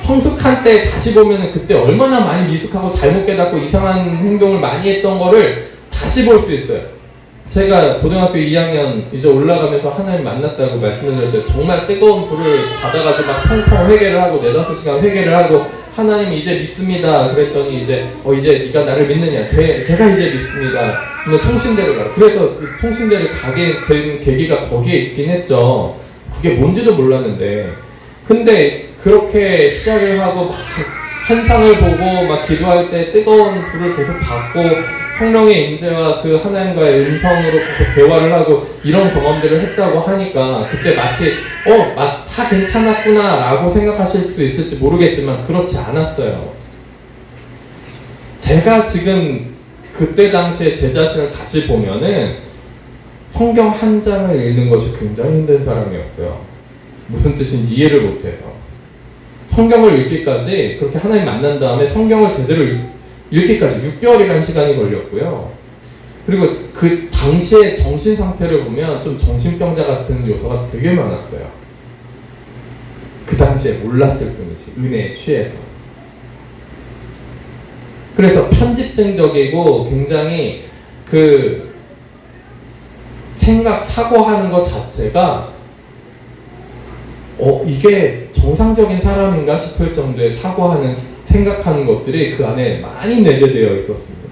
성숙한 때 다시 보면은 그때 얼마나 많이 미숙하고 잘못 깨닫고 이상한 행동을 많이 했던 거를 다시 볼 수 있어요. 제가 고등학교 2학년 이제 올라가면서 하나님 만났다고 말씀을 드렸죠. 정말 뜨거운 불을 받아가지고 막 펑펑 회개를 하고 4-5시간 회개를 하고 하나님 이제 믿습니다. 그랬더니 이제 네가 나를 믿느냐? 제가 이제 믿습니다. 근데 총신대를 가라. 그래서 총신대를 가게 된 계기가 거기에 있긴 했죠. 그게 뭔지도 몰랐는데, 근데 그렇게 시작을 하고 막 환상을 보고 막 기도할 때 뜨거운 불을 계속 받고 성령의 임재와 그 하나님과의 음성으로 계속 대화를 하고 이런 경험들을 했다고 하니까 그때 마치 다 괜찮았구나 라고 생각하실 수도 있을지 모르겠지만 그렇지 않았어요. 제가 지금 그때 당시에 제 자신을 다시 보면은 성경 한 장을 읽는 것이 굉장히 힘든 사람이었고요. 무슨 뜻인지 이해를 못해서 성경을 읽기까지, 그렇게 하나님 만난 다음에 성경을 제대로 읽기까지 6개월이라는 시간이 걸렸고요. 그리고 그 당시의 정신 상태를 보면 좀 정신병자 같은 요소가 되게 많았어요. 그 당시에 몰랐을 뿐이지, 은혜에 취해서. 그래서 편집증적이고 굉장히 사고하는 것 자체가 이게 정상적인 사람인가 싶을 정도의 생각하는 것들이 그 안에 많이 내재되어 있었습니다.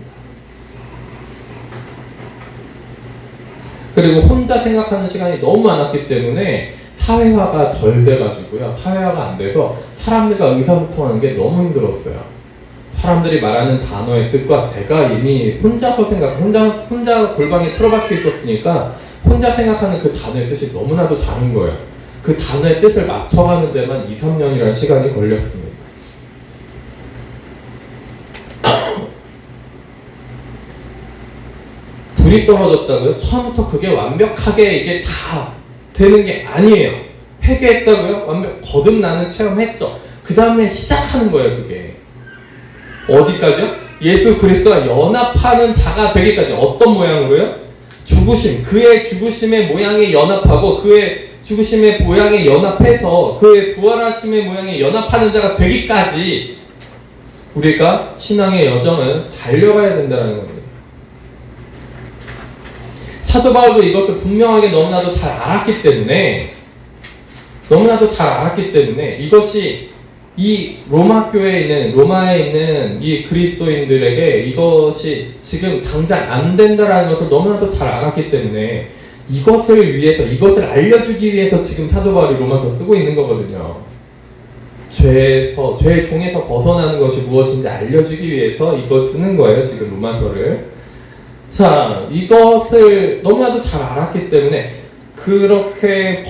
그리고 혼자 생각하는 시간이 너무 많았기 때문에 사회화가 덜 돼가지고요. 사회화가 안 돼서 사람들과 의사소통하는 게 너무 힘들었어요. 사람들이 말하는 단어의 뜻과 제가 이미 혼자 골방에 틀어박혀 있었으니까 혼자 생각하는 그 단어의 뜻이 너무나도 다른 거예요. 그 단어의 뜻을 맞춰가는 데만 2-3년이라는 시간이 걸렸습니다. 불이 떨어졌다고요? 처음부터 그게 완벽하게 이게 다 되는 게 아니에요. 회개했다고요? 거듭나는 체험했죠. 그 다음에 시작하는 거예요. 그게 어디까지요? 예수 그리스도와 연합하는 자가 되기까지. 어떤 모양으로요? 죽으심, 그의 죽으심의 모양에 연합하고 그의 죽으심의 모양에 연합해서 그의 부활하심의 모양에 연합하는 자가 되기까지 우리가 신앙의 여정을 달려가야 된다는 겁니다. 사도 바울도 이것을 분명하게 너무나도 잘 알았기 때문에 이것이 이 로마에 있는 이 그리스도인들에게 이것이 지금 당장 안 된다라는 것을 너무나도 잘 알았기 때문에 이것을 알려주기 위해서 지금 사도 바울이 로마서 쓰고 있는 거거든요. 죄의 종에서 벗어나는 것이 무엇인지 알려주기 위해서 이거 쓰는 거예요, 지금 로마서를. 자, 이것을 너무나도 잘 알았기 때문에 그렇게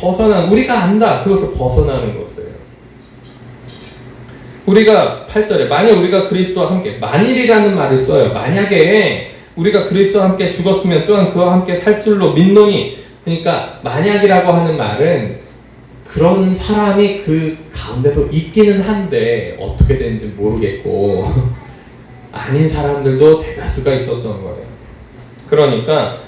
우리가 안다, 그것을 벗어나는 것을. 우리가 8절에 만일 우리가 그리스도와 함께, 만일이라는 말을 써요. 만약에 우리가 그리스도와 함께 죽었으면 또한 그와 함께 살 줄로 믿노니. 그러니까 만약이라고 하는 말은 그런 사람이 그 가운데도 있기는 한데 어떻게 되는지 모르겠고 아닌 사람들도 대다수가 있었던 거예요. 그러니까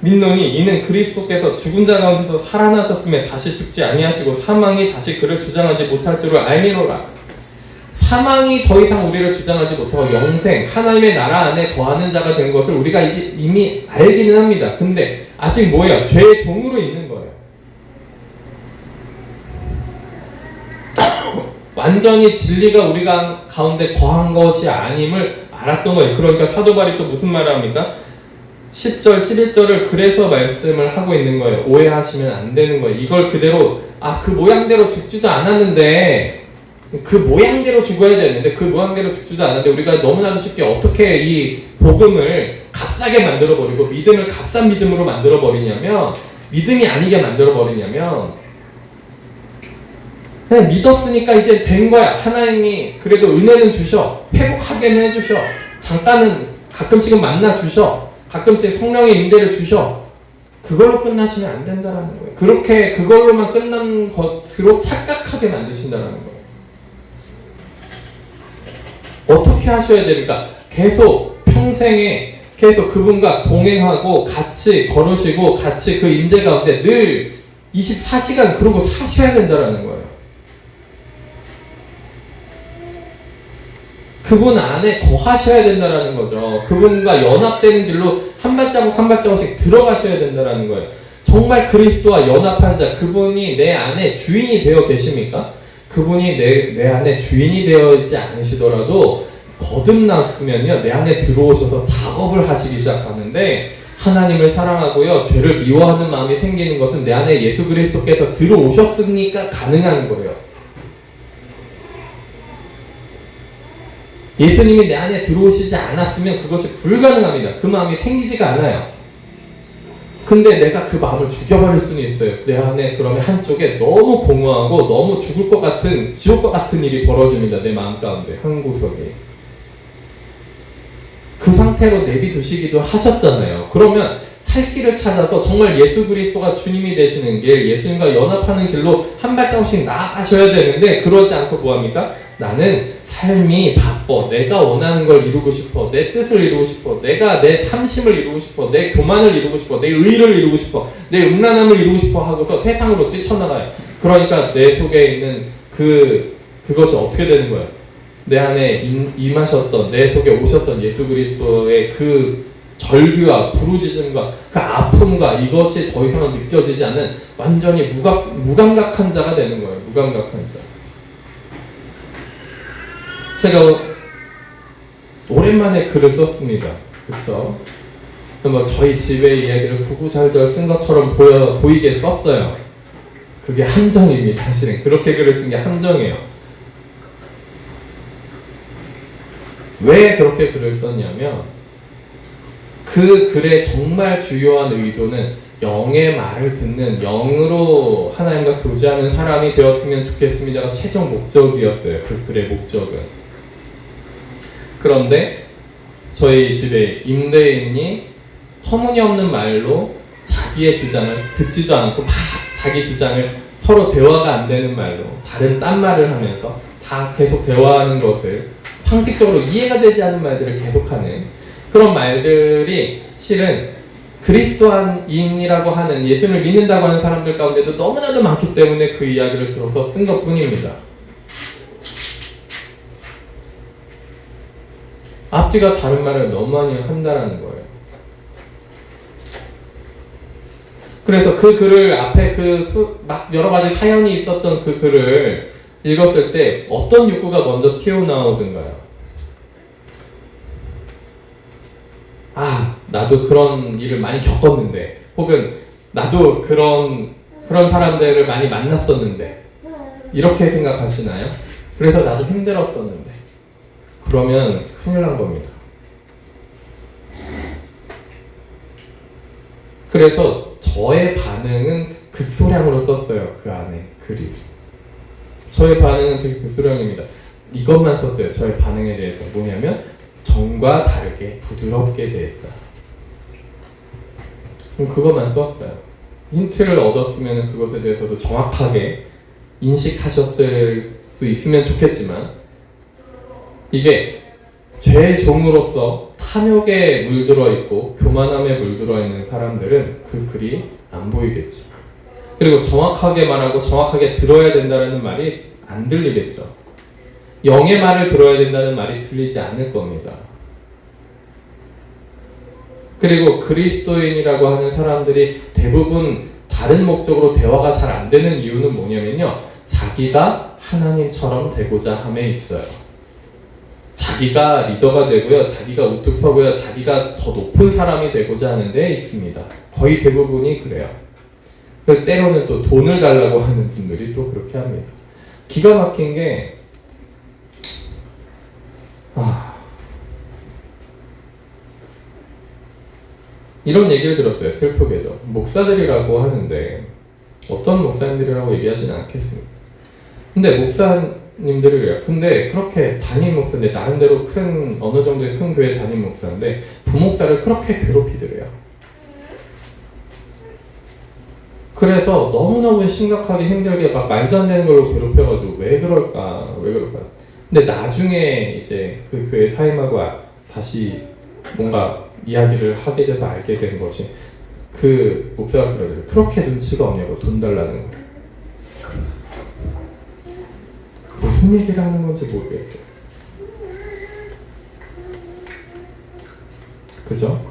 믿노니 이는 그리스도께서 죽은 자 가운데서 살아나셨음에 다시 죽지 아니하시고 사망이 다시 그를 주장하지 못할 줄을 알미노라. 사망이 더 이상 우리를 주장하지 못하고 영생, 하나님의 나라 안에 거하는 자가 된 것을 우리가 이미 알기는 합니다. 근데 아직 뭐예요? 죄의 종으로 있는 거예요. 완전히 진리가 우리가 가운데 거한 것이 아님을 알았던 거예요. 그러니까 사도 바울이 또 무슨 말을 합니까? 10절, 11절을 그래서 말씀을 하고 있는 거예요. 오해하시면 안 되는 거예요. 이걸 그대로 그 모양대로 죽지도 않았는데 그 모양대로 죽어야 되는데 그 모양대로 죽지도 않았는데 우리가 너무나도 쉽게 어떻게 이 복음을 값싸게 만들어버리고 믿음을 값싼 믿음으로 만들어버리냐면 믿음이 아니게 만들어버리냐면 그냥 믿었으니까 이제 된 거야. 하나님이 그래도 은혜는 주셔. 회복하게는 해주셔. 잠깐은 가끔씩은 만나 주셔. 가끔씩 성령의 임재를 주셔. 그걸로 끝나시면 안 된다라는 거예요. 그렇게 그걸로만 끝난 것으로 착각하게 만드신다라는 거예요. 어떻게 하셔야 됩니까? 계속 평생에 계속 그분과 동행하고 같이 걸으시고 같이 그 임재 가운데 늘 24시간 그러고 사셔야 된다라는 거예요. 그분 안에 거하셔야 된다라는 거죠. 그분과 연합되는 길로 한 발자국 한 발자국씩 들어가셔야 된다라는 거예요. 정말 그리스도와 연합한 자, 그분이 내 안에 주인이 되어 계십니까? 그분이 내 안에 주인이 되어 있지 않으시더라도 거듭났으면요, 내 안에 들어오셔서 작업을 하시기 시작하는데 하나님을 사랑하고요, 죄를 미워하는 마음이 생기는 것은 내 안에 예수 그리스도께서 들어오셨으니까 가능한 거예요. 예수님이 내 안에 들어오시지 않았으면 그것이 불가능합니다. 그 마음이 생기지가 않아요. 근데 내가 그 마음을 죽여버릴 수는 있어요. 내 안에 그러면 한쪽에 너무 공허하고 너무 죽을 것 같은, 지옥과 같은 일이 벌어집니다. 내 마음 가운데 한 구석에. 그 상태로 내비두시기도 하셨잖아요. 그러면 살 길을 찾아서 정말 예수 그리스도가 주님이 되시는 길, 예수님과 연합하는 길로 한 발자국씩 나아가셔야 되는데 그러지 않고 뭐합니까? 나는 삶이 바빠. 내가 원하는 걸 이루고 싶어. 내 뜻을 이루고 싶어. 내가 내 탐심을 이루고 싶어. 내 교만을 이루고 싶어. 내 의를 이루고 싶어. 내 음란함을 이루고 싶어 하고서 세상으로 뛰쳐나가요. 그러니까 내 속에 있는 그것이 어떻게 되는 거예요? 내 안에 임하셨던, 내 속에 오셨던 예수 그리스도의 그 절규와 부르짖음과 그 아픔과 이것이 더 이상은 느껴지지 않는 완전히 무감각한 자가 되는 거예요. 무감각한 자. 제가 오랜만에 글을 썼습니다. 그쵸? 뭐 저희 집의 이야기를 구구절절 쓴 것처럼 보이게 썼어요. 그게 함정입니다. 사실은 그렇게 글을 쓴 게 함정이에요. 왜 그렇게 글을 썼냐면 그 글의 정말 주요한 의도는 영의 말을 듣는, 영으로 하나님과 교제하는 사람이 되었으면 좋겠습니다가 최종 목적이었어요. 그 글의 목적은. 그런데 저희 집에 임대인이 터무니없는 말로 자기의 주장을 듣지도 않고 막 자기 주장을 서로 대화가 안 되는 말로 다른 딴 말을 하면서 다 계속 대화하는 것을 상식적으로 이해가 되지 않는 말들을 계속하는 그런 말들이 실은 그리스도인이라고 하는, 예수를 믿는다고 하는 사람들 가운데도 너무나도 많기 때문에 그 이야기를 들어서 쓴 것뿐입니다. 앞뒤가 다른 말을 너무 많이 한다는 거예요. 그래서 그 글을 앞에 막 여러 가지 사연이 있었던 그 글을 읽었을 때 어떤 욕구가 먼저 튀어나오던가요? 나도 그런 일을 많이 겪었는데, 혹은 나도 그런 사람들을 많이 만났었는데, 이렇게 생각하시나요? 그래서 나도 힘들었었는데, 그러면 큰일 난 겁니다. 그래서 저의 반응은 극소량으로 썼어요. 그 안에 글이. 저의 반응은 되게 극소량입니다. 이것만 썼어요. 저의 반응에 대해서. 뭐냐면 전과 다르게 부드럽게 대했다. 그것만 썼어요. 힌트를 얻었으면 그것에 대해서도 정확하게 인식하셨을 수 있으면 좋겠지만, 이게 죄의 종으로서 탐욕에 물들어 있고 교만함에 물들어 있는 사람들은 그 글이 안 보이겠죠. 그리고 정확하게 말하고 정확하게 들어야 된다는 말이 안 들리겠죠. 영의 말을 들어야 된다는 말이 들리지 않을 겁니다. 그리고 그리스도인이라고 하는 사람들이 대부분 다른 목적으로 대화가 잘 안 되는 이유는 뭐냐면요, 자기가 하나님처럼 되고자 함에 있어요. 자기가 리더가 되고요, 자기가 우뚝 서고요, 자기가 더 높은 사람이 되고자 하는 데 있습니다. 거의 대부분이 그래요. 때로는 또 돈을 달라고 하는 분들이 또 그렇게 합니다. 기가 막힌 게 이런 얘기를 들었어요. 슬프게도 목사들이라고 하는데 어떤 목사님들이라고 얘기하지는 않겠습니다. 근데 목사님들이 그래요. 근데 그렇게 담임 목사인데 나름대로 어느 정도의 큰 교회 담임 목사인데 부목사를 그렇게 괴롭히더래요. 그래서 너무너무 심각하게 힘들게 막 말도 안 되는 걸로 괴롭혀가지고 왜 그럴까. 근데 나중에 이제 그 교회 사임하고 다시 뭔가 이야기를 하게 돼서 알게 된 것이 그 목사가 그러더라고요. 그렇게 눈치가 없냐고 돈 달라는 거예요. 무슨 얘기를 하는 건지 모르겠어요. 그죠?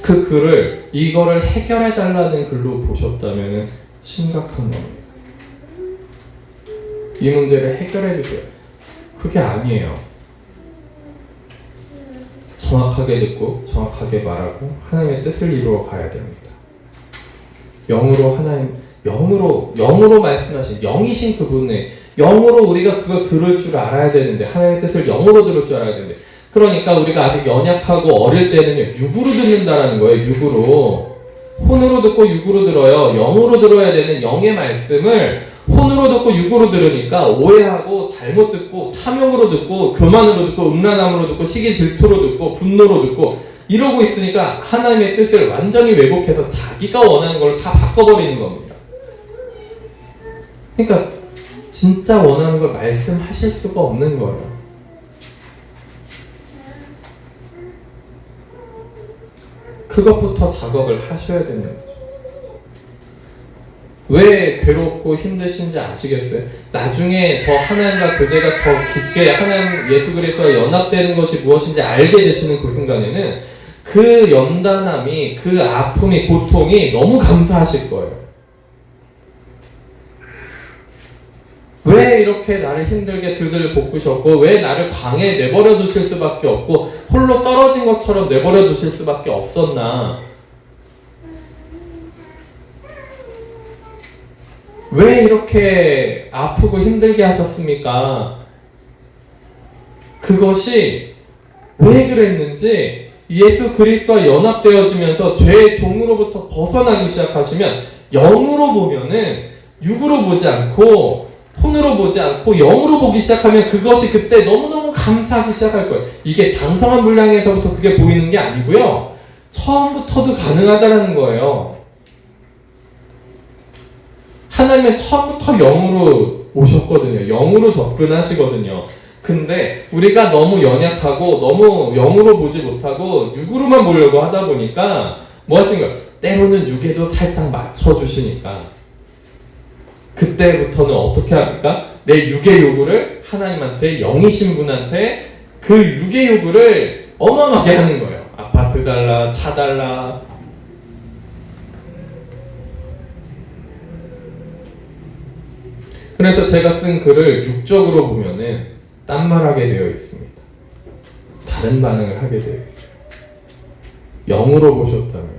그 글을 이거를 해결해달라는 글로 보셨다면 심각한 겁니다. 이 문제를 해결해주세요. 그게 아니에요. 정확하게 듣고 정확하게 말하고 하나님의 뜻을 이루어 가야 됩니다. 영으로 말씀하신 영이신 그분의 영으로 우리가 그거 들을 줄 알아야 되는데 하나님의 뜻을 영으로 들을 줄 알아야 되는데 그러니까 우리가 아직 연약하고 어릴 때는요 육으로 듣는다라는 거예요. 육으로 혼으로 듣고 육으로 들어요. 영으로 들어야 되는 영의 말씀을 혼으로 듣고 육으로 들으니까 오해하고 잘못 듣고 탐욕으로 듣고 교만으로 듣고 음란함으로 듣고 시기 질투로 듣고 분노로 듣고 이러고 있으니까 하나님의 뜻을 완전히 왜곡해서 자기가 원하는 걸 다 바꿔버리는 겁니다. 그러니까 진짜 원하는 걸 말씀하실 수가 없는 거예요. 그것부터 작업을 하셔야 되는 거죠. 왜 괴롭고 힘드신지 아시겠어요? 나중에 더 하나님과 교제가 더 깊게 하나님 예수 그리스도와 연합되는 것이 무엇인지 알게 되시는 그 순간에는 그 연단함이 그 아픔이 고통이 너무 감사하실 거예요. 왜 이렇게 나를 힘들게 들들 볶으셨고 왜 나를 광야에 내버려 두실 수밖에 없고 홀로 떨어진 것처럼 내버려 두실 수밖에 없었나? 왜 이렇게 아프고 힘들게 하셨습니까? 그것이 왜 그랬는지 예수 그리스도와 연합되어지면서 죄의 종으로부터 벗어나기 시작하시면 영으로 보면은 육으로 보지 않고 혼으로 보지 않고 영으로 보기 시작하면 그것이 그때 너무너무 감사하기 시작할 거예요. 이게 장성한 분량에서부터 그게 보이는 게 아니고요. 처음부터도 가능하다라는 거예요. 하나님은 처음부터 영으로 오셨거든요. 영으로 접근하시거든요. 근데 우리가 너무 연약하고 너무 영으로 보지 못하고 육으로만 보려고 하다 보니까 뭐 하신 거예요? 때로는 육에도 살짝 맞춰주시니까 그때부터는 어떻게 합니까? 내 육의 요구를 하나님한테 영이신 분한테 그 육의 요구를 어마어마하게 하는 거예요. 아파트 달라, 차 달라. 그래서 제가 쓴 글을 육적으로 보면은 딴말하게 되어 있습니다. 다른 반응을 하게 되어 있어요. 영으로 보셨다면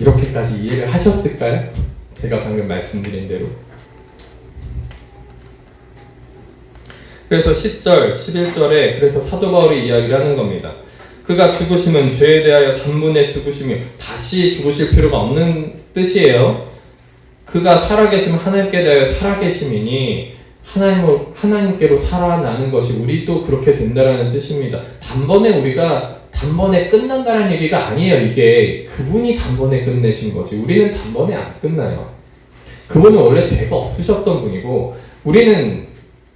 이렇게까지 이해를 하셨을까요? 제가 방금 말씀드린 대로. 그래서 10절, 11절에 그래서 사도 바울이 이야기를 하는 겁니다. 그가 죽으심은 죄에 대하여 단번에 죽으시며 다시 죽으실 필요가 없는 뜻이에요. 그가 살아계시면 하나님께 대하여 살아계심이니 하나님께로 살아나는 것이 우리도 그렇게 된다라는 뜻입니다. 단번에 끝난다는 얘기가 아니에요. 이게 그분이 단번에 끝내신 거지 우리는 단번에 안 끝나요. 그분은 원래 죄가 없으셨던 분이고 우리는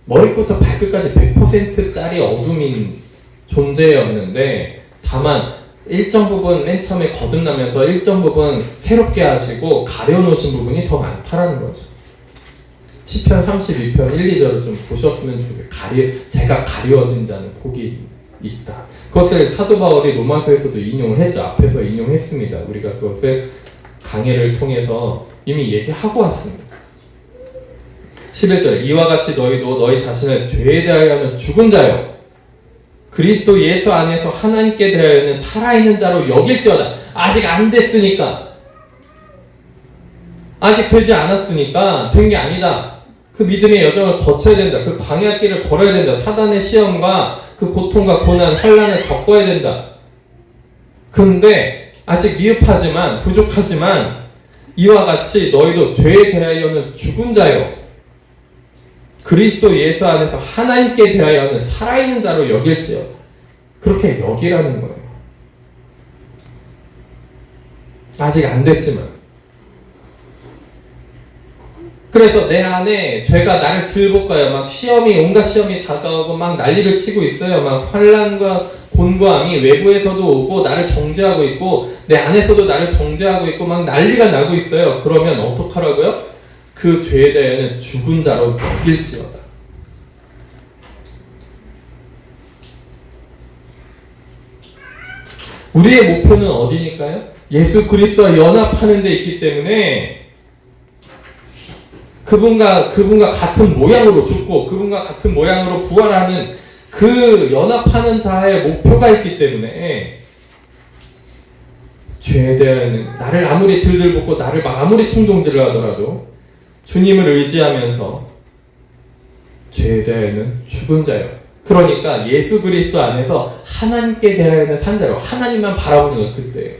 머리부터 발끝까지 100%짜리 어둠인 존재였는데 다만 일정 부분 맨 처음에 거듭나면서 일정 부분 새롭게 하시고 가려놓으신 부분이 더 많다라는 거죠. 시편 32편 1, 2절을 좀 보셨으면 좋겠어요. 제가 가리워진 자는 복이 있다. 그것을 사도 바울이 로마서에서도 인용을 했죠. 앞에서 인용했습니다. 우리가 그것을 강해를 통해서 이미 얘기하고 왔습니다. 11절에 이와 같이 너희도 너희 자신을 죄에 대하여는 죽은 자요 그리스도 예수 안에서 하나님께 대하여는 살아있는 자로 여길지어다. 아직 안 됐으니까, 아직 되지 않았으니까 된 게 아니다. 그 믿음의 여정을 거쳐야 된다. 그 광야 길을 걸어야 된다. 사단의 시험과 그 고통과 고난, 환난을 겪어야 된다. 근데 아직 미흡하지만, 부족하지만 이와 같이 너희도 죄에 대하여는 죽은 자요 그리스도 예수 안에서 하나님께 대하여는 살아있는 자로 여길지어다. 그렇게 여기라는 거예요. 아직 안 됐지만. 그래서 내 안에 죄가 나를 들볶아요. 막 시험이, 온갖 시험이 다가오고 막 난리를 치고 있어요. 막 환난과 곤고함이 외부에서도 오고 나를 정죄하고 있고 내 안에서도 나를 정죄하고 있고 막 난리가 나고 있어요. 그러면 어떡하라고요? 그 죄에 대해는 죽은 자로 여길지어다. 우리의 목표는 어디니까요? 예수 그리스도와 연합하는 데 있기 때문에 그분과 같은 모양으로 죽고 그분과 같은 모양으로 부활하는 그 연합하는 자의 목표가 있기 때문에 죄에 대해는 나를 아무리 들들볶고 나를 막 아무리 충동질을 하더라도 주님을 의지하면서 죄에 대하여는 죽은 자요. 그러니까 예수 그리스도 안에서 하나님께 대하여는 산 자로 하나님만 바라보는 건 그때예요.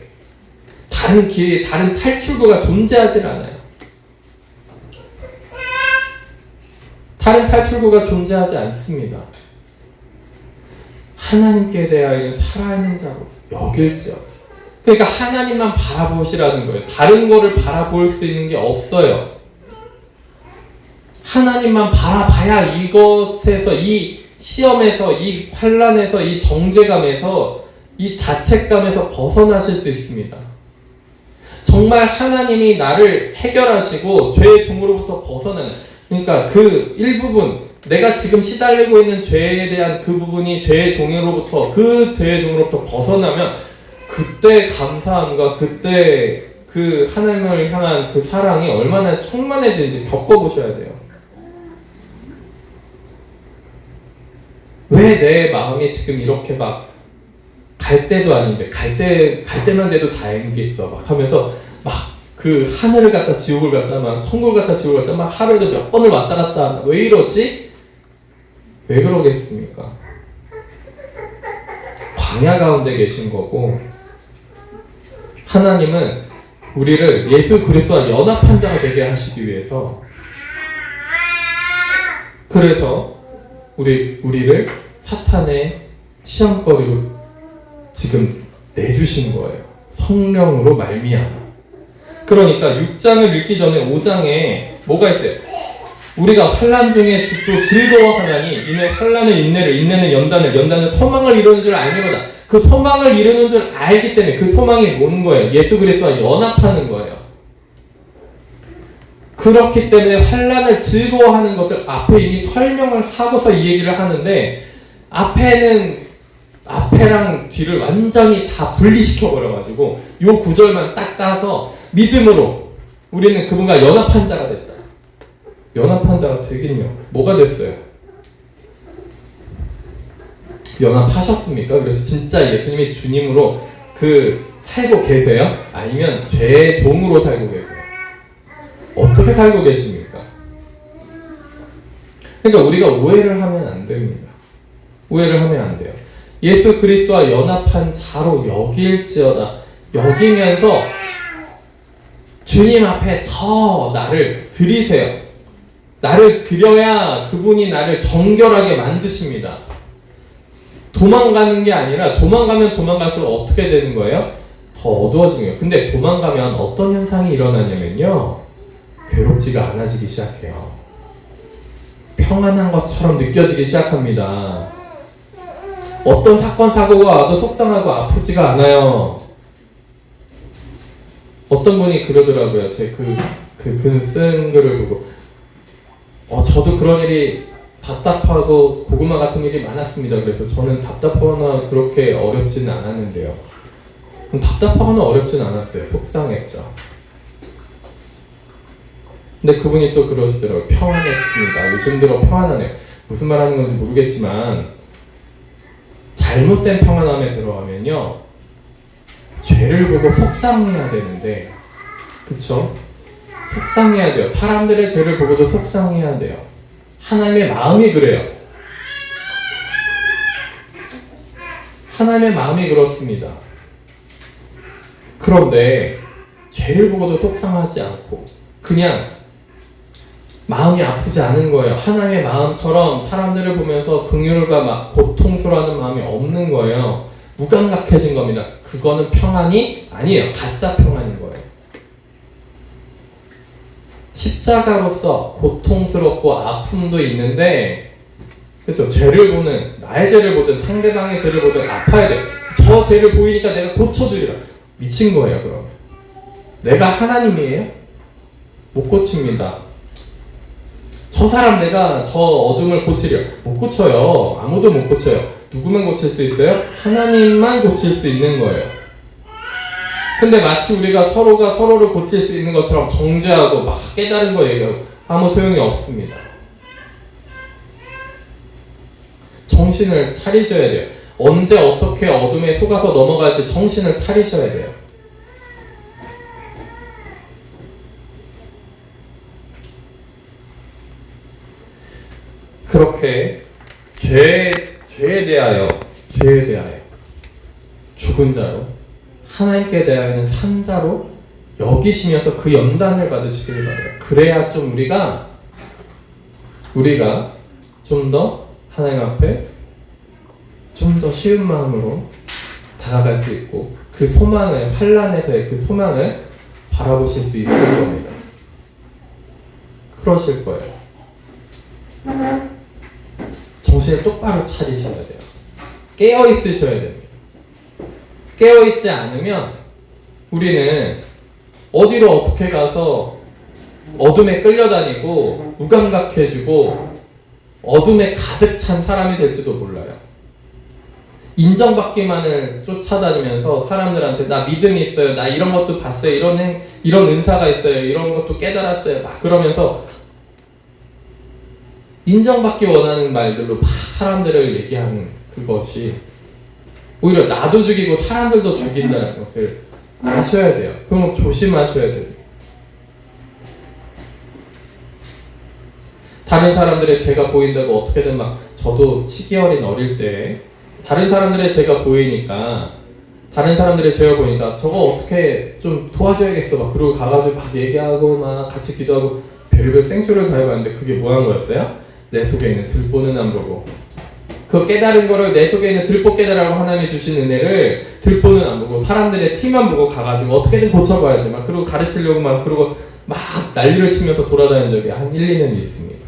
다른 길이, 다른 탈출구가 존재하질 않아요. 다른 탈출구가 존재하지 않습니다. 하나님께 대하여는 살아있는 자로 여길지어다. 그러니까 하나님만 바라보시라는 거예요. 다른 거를 바라볼 수 있는 게 없어요. 하나님만 바라봐야 이것에서, 이 시험에서, 이 환난에서, 이 정죄감에서, 이 자책감에서 벗어나실 수 있습니다. 정말 하나님이 나를 해결하시고 죄의 종으로부터 벗어나는, 그러니까 그 일부분, 내가 지금 시달리고 있는 죄에 대한 그 부분이 죄의 종으로부터, 그 죄의 종으로부터 벗어나면 그때 감사함과 그때 그 하나님을 향한 그 사랑이 얼마나 충만해지는지 겪어보셔야 돼요. 왜 내 마음이 지금 이렇게 막 갈 때도 아닌데 갈 때만 돼도 다행이겠어 막 하면서 막 그 하늘을 갔다 지옥을 갔다 막 천국을 갔다 지옥을 갔다 막 하루에도 몇 번을 왔다 갔다 한다. 왜 이러지? 왜 그러겠습니까? 광야 가운데 계신 거고 하나님은 우리를 예수 그리스도와 연합한 자가 되게 하시기 위해서 그래서 우리를 사탄의 시험거리로 지금 내주신 거예요. 성령으로 말미암아. 그러니까 6장을 읽기 전에 5장에 뭐가 있어요? 우리가 환난 중에 또 즐거워하나니 이는 환난의 인내를, 인내는 연단을, 연단은 소망을 이루는 줄 알미로다. 그 소망을 이루는 줄 알기 때문에 그 소망이 뭐는 거예요? 예수 그리스도와 연합하는 거예요. 그렇기 때문에 환난을 즐거워하는 것을 앞에 이미 설명을 하고서 이 얘기를 하는데 앞에랑 뒤를 완전히 다 분리시켜 버려가지고 요 구절만 딱 따서 믿음으로 우리는 그분과 연합한 자가 됐다. 연합한 자가 되긴요. 뭐가 됐어요? 연합하셨습니까? 그래서 진짜 예수님이 주님으로 살고 계세요? 아니면 죄의 종으로 살고 계세요? 어떻게 살고 계십니까? 그러니까 우리가 오해를 하면 안 됩니다. 오해를 하면 안 돼요. 예수 그리스도와 연합한 자로 여길지어다. 여기면서 주님 앞에 더 나를 드리세요. 나를 드려야 그분이 나를 정결하게 만드십니다. 도망가는 게 아니라 도망가면 도망갈수록 어떻게 되는 거예요? 더 어두워지는 거예요. 근데 도망가면 어떤 현상이 일어나냐면요. 괴롭지가 않아지기 시작해요. 평안한 것처럼 느껴지기 시작합니다. 어떤 사건 사고가 와도 속상하고 아프지가 않아요. 어떤 분이 그러더라고요. 제 글 쓴 글을 보고 저도 그런 일이 답답하고 고구마 같은 일이 많았습니다. 그래서 저는 답답하거나 그렇게 어렵지는 않았는데요. 답답하거나 어렵진 않았어요. 속상했죠. 근데 그분이 또 그러시더라고요. 평안했습니다. 요즘 들어 평안하네요. 무슨 말 하는 건지 모르겠지만 잘못된 평안함에 들어가면요, 죄를 보고 속상해야 되는데, 그쵸? 속상해야 돼요. 사람들의 죄를 보고도 속상해야 돼요. 하나님의 마음이 그래요. 하나님의 마음이 그렇습니다. 그런데 죄를 보고도 속상하지 않고 그냥 마음이 아프지 않은 거예요. 하나님의 마음처럼 사람들을 보면서 긍휼과 막 고통스러워하는 마음이 없는 거예요. 무감각해진 겁니다. 그거는 평안이 아니에요. 가짜 평안인 거예요. 십자가로서 고통스럽고 아픔도 있는데, 그렇죠? 죄를 보는, 나의 죄를 보든 상대방의 죄를 보든 아파야 돼. 저 죄를 보이니까 내가 고쳐주리라. 미친 거예요. 그러면 내가 하나님이에요? 못 고칩니다. 저 사람 내가 저 어둠을 고치려, 못 고쳐요. 아무도 못 고쳐요. 누구만 고칠 수 있어요? 하나님만 고칠 수 있는 거예요. 근데 마치 우리가 서로가 서로를 고칠 수 있는 것처럼 정죄하고 막 깨달은 거 얘기하고 아무 소용이 없습니다. 정신을 차리셔야 돼요. 언제 어떻게 어둠에 속아서 넘어갈지 정신을 차리셔야 돼요. 그렇게 죄에 대하여 죽은 자로, 하나님께 대하여는 산 자로 여기시면서 그 연단을 받으시길 바라요. 그래야 좀 우리가 좀 더 하나님 앞에 좀 더 쉬운 마음으로 다가갈 수 있고, 그 소망을, 환난에서의 그 소망을 바라보실 수 있을 겁니다. 그러실 거예요. 정신을 똑바로 차리셔야 돼요. 깨어 있으셔야 됩니다. 깨어 있지 않으면 우리는 어디로 어떻게 가서 어둠에 끌려다니고 무감각해지고 어둠에 가득 찬 사람이 될지도 몰라요. 인정받기만을 쫓아다니면서 사람들한테 나 믿음이 있어요, 나 이런 것도 봤어요, 이런 은사가 있어요, 이런 것도 깨달았어요, 막 그러면서 인정받기 원하는 말들로 막 사람들을 얘기하는 그것이 오히려 나도 죽이고 사람들도 죽인다는 것을 아셔야 돼요. 그럼 조심하셔야 됩니다. 다른 사람들의 죄가 보인다고 어떻게든 막, 저도 치기 어릴 때 다른 사람들의 죄가 보이니까, 다른 사람들의 죄가 보니까 저거 어떻게 좀 도와줘야겠어 막 그러고 가가지고 막 얘기하고 막 같이 기도하고 별의별 생수를 다 해봤는데 그게 뭐 한 거였어요? 내 속에 있는 들보는 안 보고, 그 깨달은 거를 내 속에 있는 들보 깨달으라고 하나님이 주신 은혜를 들보는 안 보고 사람들의 티만 보고 가가지고 어떻게든 고쳐봐야지 막 그러고 가르치려고 막 그러고 막 난리를 치면서 돌아다닌 적이 한 1-2년이 있습니다.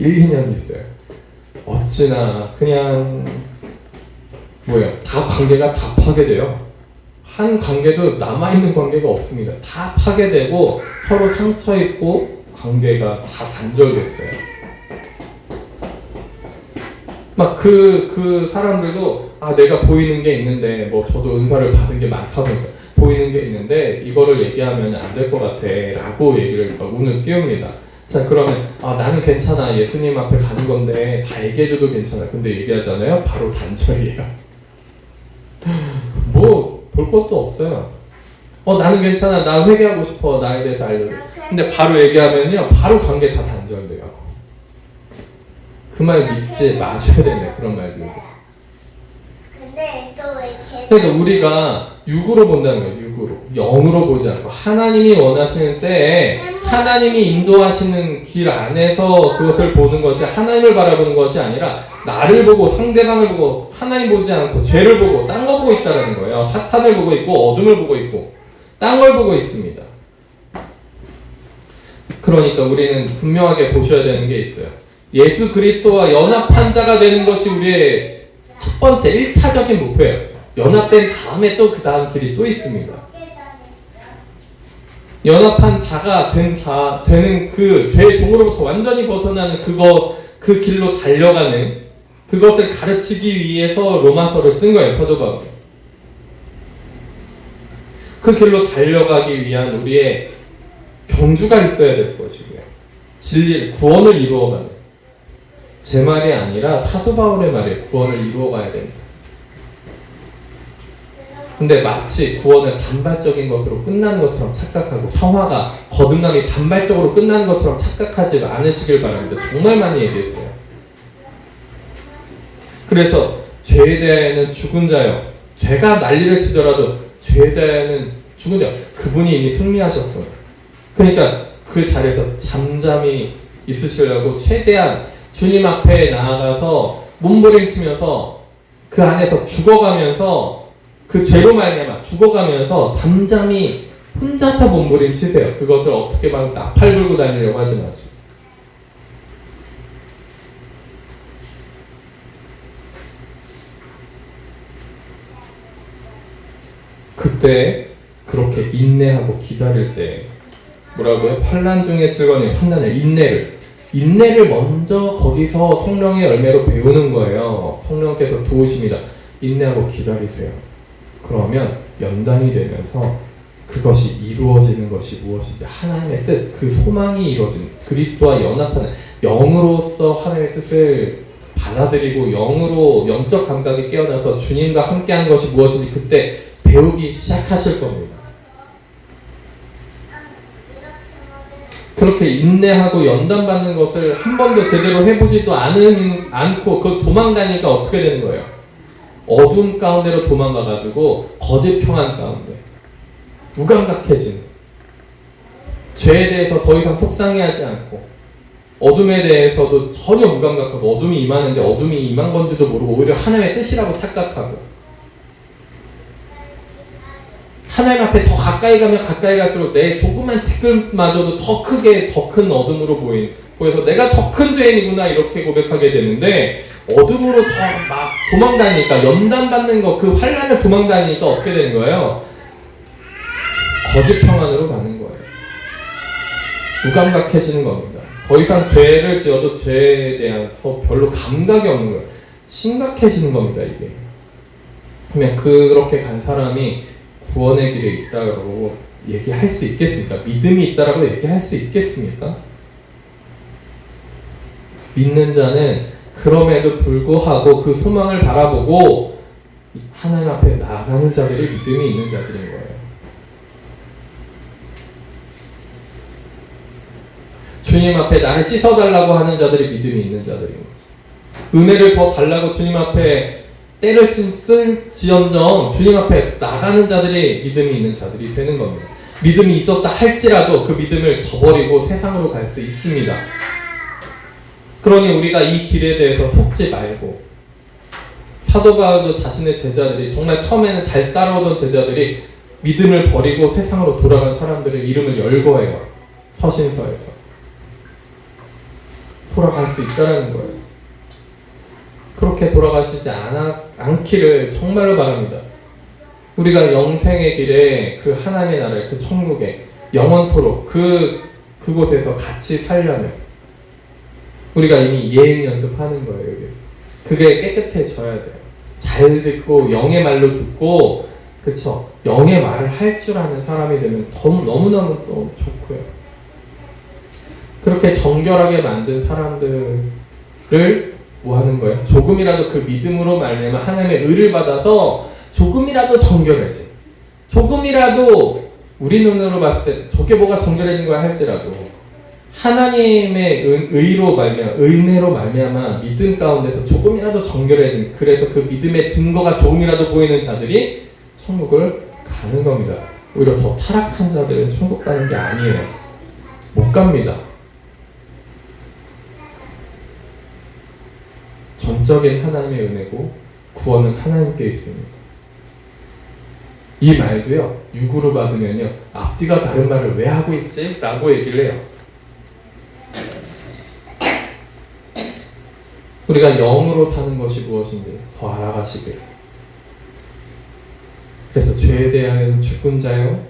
1-2년이 있어요. 어찌나 그냥 다 관계가 다 파괴돼요. 한 관계도 남아있는 관계가 없습니다. 다 파괴되고 서로 상처 입고 관계가 다 단절됐어요. 막 그 사람들도 내가 보이는 게 있는데, 뭐 저도 은사를 받은 게 많다 보니까 보이는 게 있는데 이거를 얘기하면 안 될 것 같아 라고 얘기를 막 오늘 띄웁니다. 자, 그러면 나는 괜찮아, 예수님 앞에 가는 건데 다 얘기해줘도 괜찮아. 근데 얘기하잖아요, 바로 단절이에요. 뭐 볼 것도 없어요. 나는 괜찮아, 나 회개하고 싶어, 나에 대해서 알려줘. 근데 바로 얘기하면요, 바로 관계 다 단절돼요. 그 말 믿지 마셔야 된다, 그런 말들도. 근데 또 왜 그래서 우리가 육으로 본다는 거예요. 육으로, 영으로 보지 않고 하나님이 원하시는 때에 하나님이 인도하시는 길 안에서 그것을 보는 것이, 하나님을 바라보는 것이 아니라 나를 보고 상대방을 보고 하나님 보지 않고 죄를 보고 딴 거 보고 있다는 거예요. 사탄을 보고 있고 어둠을 보고 있고 딴 걸 보고 있습니다. 그러니까 우리는 분명하게 보셔야 되는 게 있어요. 예수 그리스도와 연합한 자가 되는 것이 우리의 첫 번째 1차적인 목표예요. 연합된 다음에 또 그 다음 길이 또 있습니다. 연합한 자가 되는 그 죄의 종으로부터 완전히 벗어나는 그 길로 달려가는, 그것을 가르치기 위해서 로마서를 쓴 거예요, 사도 바울이. 그 길로 달려가기 위한 우리의 경주가 있어야 될 것이고요. 진리, 구원을 이루어가는, 제 말이 아니라 사도 바울의 말에 구원을 이루어가야 됩니다. 근데 마치 구원은 단발적인 것으로 끝나는 것처럼 착각하고, 성화가, 거듭남이 단발적으로 끝나는 것처럼 착각하지 않으시길 바랍니다. 정말 많이 얘기했어요. 그래서 죄에 대하여는 죽은 자요, 죄가 난리를 치더라도 죄에 대하여는 죽은 자, 그분이 이미 승리하셨구나. 그러니까 그 자리에서 잠잠히 있으시려고 최대한 주님 앞에 나아가서 몸부림치면서 그 안에서 죽어가면서, 그 죄로 말미암아 죽어가면서 잠잠히 혼자서 몸부림치세요. 그것을 어떻게 막 나팔 불고 다니려고 하지 마시고. 그때 그렇게 인내하고 기다릴 때 뭐라고요? 환난 중에 즐거니, 환난의 인내를 먼저 거기서 성령의 열매로 배우는 거예요. 성령께서 도우십니다. 인내하고 기다리세요. 그러면 연단이 되면서 그것이 이루어지는 것이 무엇인지, 하나님의 뜻, 그 소망이 이루어지는, 그리스도와 연합하는, 영으로서 하나님의 뜻을 받아들이고 영으로 영적 감각이 깨어나서 주님과 함께하는 것이 무엇인지 그때 배우기 시작하실 겁니다. 그렇게 인내하고 연단받는 것을 한 번도 제대로 해보지도 않고 그 도망다니니까 어떻게 되는 거예요? 어둠 가운데로 도망가가지고 거짓 평안 가운데 무감각해진, 죄에 대해서 더 이상 속상해하지 않고, 어둠에 대해서도 전혀 무감각하고, 어둠이 임하는데 어둠이 임한 건지도 모르고 오히려 하나님의 뜻이라고 착각하고, 하나님 앞에 더 가까이 가면 가까이 갈수록 내 조그만 티끌마저도 더 크게, 더 큰 어둠으로 보여서 내가 더 큰 죄인이구나 이렇게 고백하게 되는데, 어둠으로 더 막 도망다니니까, 연단받는 거, 그 환난을 도망다니니까 어떻게 되는 거예요? 거짓 평안으로 가는 거예요. 무감각해지는 겁니다. 더 이상 죄를 지어도 죄에 대해서 별로 감각이 없는 거예요. 심각해지는 겁니다, 이게. 그러면 그렇게 간 사람이 구원의 길에 있다고 얘기할 수 있겠습니까? 믿음이 있다라고 얘기할 수 있겠습니까? 믿는 자는 그럼에도 불구하고 그 소망을 바라보고 하나님 앞에 나아가는 자들이 믿음이 있는 자들인 거예요. 주님 앞에 나를 씻어달라고 하는 자들이 믿음이 있는 자들인 거죠. 은혜를 더 달라고 주님 앞에 때를 쓸지언정 주님 앞에 나가는 자들이 믿음이 있는 자들이 되는 겁니다. 믿음이 있었다 할지라도 그 믿음을 저버리고 세상으로 갈 수 있습니다. 그러니 우리가 이 길에 대해서 속지 말고, 사도 바울도 자신의 제자들이, 정말 처음에는 잘 따라오던 제자들이 믿음을 버리고 세상으로 돌아간 사람들의 이름을 열거해요. 서신서에서 돌아갈 수 있다는 거예요. 그렇게 돌아가시지 않기를 정말로 바랍니다. 우리가 영생의 길에, 그 하나님의 나라에, 그 천국에 영원토록 그곳에서 같이 살려면 우리가 이미 예행 연습하는 거예요. 여기서 그게 깨끗해져야 돼요. 잘 듣고 영의 말로 듣고, 그쵸? 영의 말을 할 줄 아는 사람이 되면 너무너무 또 좋고요. 그렇게 정결하게 만든 사람들을 뭐 하는 거예요? 조금이라도 그 믿음으로 말미암아 하나님의 의를 받아서 조금이라도 정결해진, 조금이라도 우리 눈으로 봤을 때 저게 뭐가 정결해진 거야 할지라도 하나님의 의로 말미암아, 은혜로 말미암아 믿음 가운데서 조금이라도 정결해진, 그래서 그 믿음의 증거가 조금이라도 보이는 자들이 천국을 가는 겁니다. 오히려 더 타락한 자들은 천국 가는 게 아니에요. 못 갑니다. 전적인 하나님의 은혜고 구원은 하나님께 있습니다. 이 말도요, 육으로 받으면요, 앞뒤가 다른 말을 왜 하고 있지? 라고 얘기를 해요. 우리가 영으로 사는 것이 무엇인지 더 알아가시길. 그래서 죄에 대하여는 죽은 자요,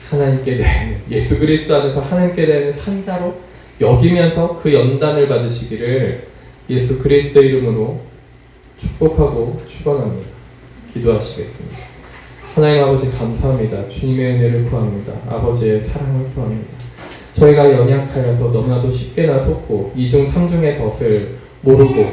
하나님께 대하여는, 예수 그리스도 안에서 하나님께 대하여는 산 자로 여기면서 그 연단을 받으시기를 예수 그리스도 이름으로 축복하고 축원합니다. 기도하시겠습니다. 하나님 아버지 감사합니다. 주님의 은혜를 구합니다. 아버지의 사랑을 구합니다. 저희가 연약하여서 너무나도 쉽게나 속고 이중 삼중의 덫을 모르고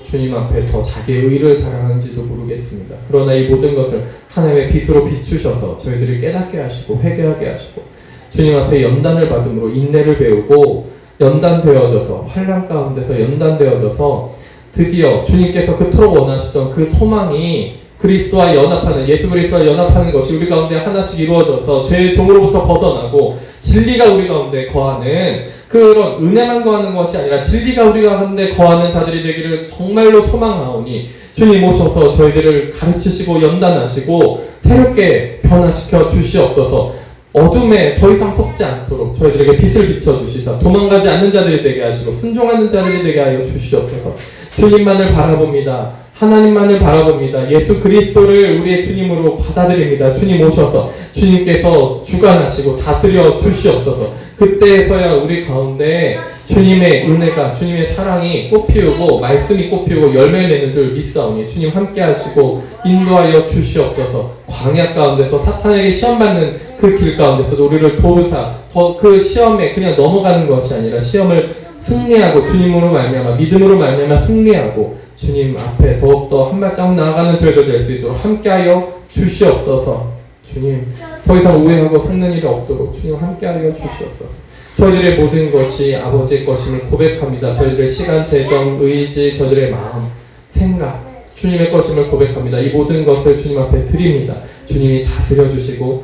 주님 앞에 더 자기의 의를 자랑하는지도 모르겠습니다. 그러나 이 모든 것을 하나님의 빛으로 비추셔서 저희들을 깨닫게 하시고 회개하게 하시고 주님 앞에 연단을 받음으로 인내를 배우고 연단되어져서 환난 가운데서 연단되어져서 드디어 주님께서 그토록 원하시던 그 소망이 그리스도와 연합하는, 예수 그리스도와 연합하는 것이 우리 가운데 하나씩 이루어져서 죄의 종으로부터 벗어나고 진리가 우리 가운데 거하는, 그런 은혜만 거하는 것이 아니라 진리가 우리 가운데 거하는 자들이 되기를 정말로 소망하오니 주님 오셔서 저희들을 가르치시고 연단하시고 새롭게 변화시켜 주시옵소서. 어둠에 더 이상 속지 않도록 저희들에게 빛을 비춰주시사 도망가지 않는 자들이 되게 하시고 순종하는 자들이 되게 하여 주시옵소서. 주님만을 바라봅니다. 하나님만을 바라봅니다. 예수 그리스도를 우리의 주님으로 받아들입니다. 주님 오셔서 주님께서 주관하시고 다스려 주시옵소서. 그때에서야 우리 가운데 주님의 은혜가, 주님의 사랑이 꽃피우고 말씀이 꽃피우고 열매를 내는 줄 믿사오니 주님 함께 하시고 인도하여 주시옵소서. 광야 가운데서 사탄에게 시험받는 그 길 가운데서도 우리를 도우사 더 그 시험에 그냥 넘어가는 것이 아니라 시험을 승리하고 주님으로 말미암아 믿음으로 말미암아 승리하고 주님 앞에 더욱더 한 발자국 나아가는 저희들 될 수 있도록 함께하여 주시옵소서. 주님 더 이상 오해하고 속는 일이 없도록 주님 함께하여 주시옵소서. 저희들의 모든 것이 아버지의 것임을 고백합니다. 저희들의 시간, 재정, 의지, 저희들의 마음, 생각 주님의 것임을 고백합니다. 이 모든 것을 주님 앞에 드립니다. 주님이 다스려 주시고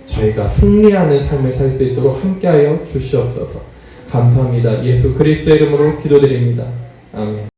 저희가 승리하는 삶을 살 수 있도록 함께하여 주시옵소서. 감사합니다. 예수 그리스도의 이름으로 기도드립니다. 아멘.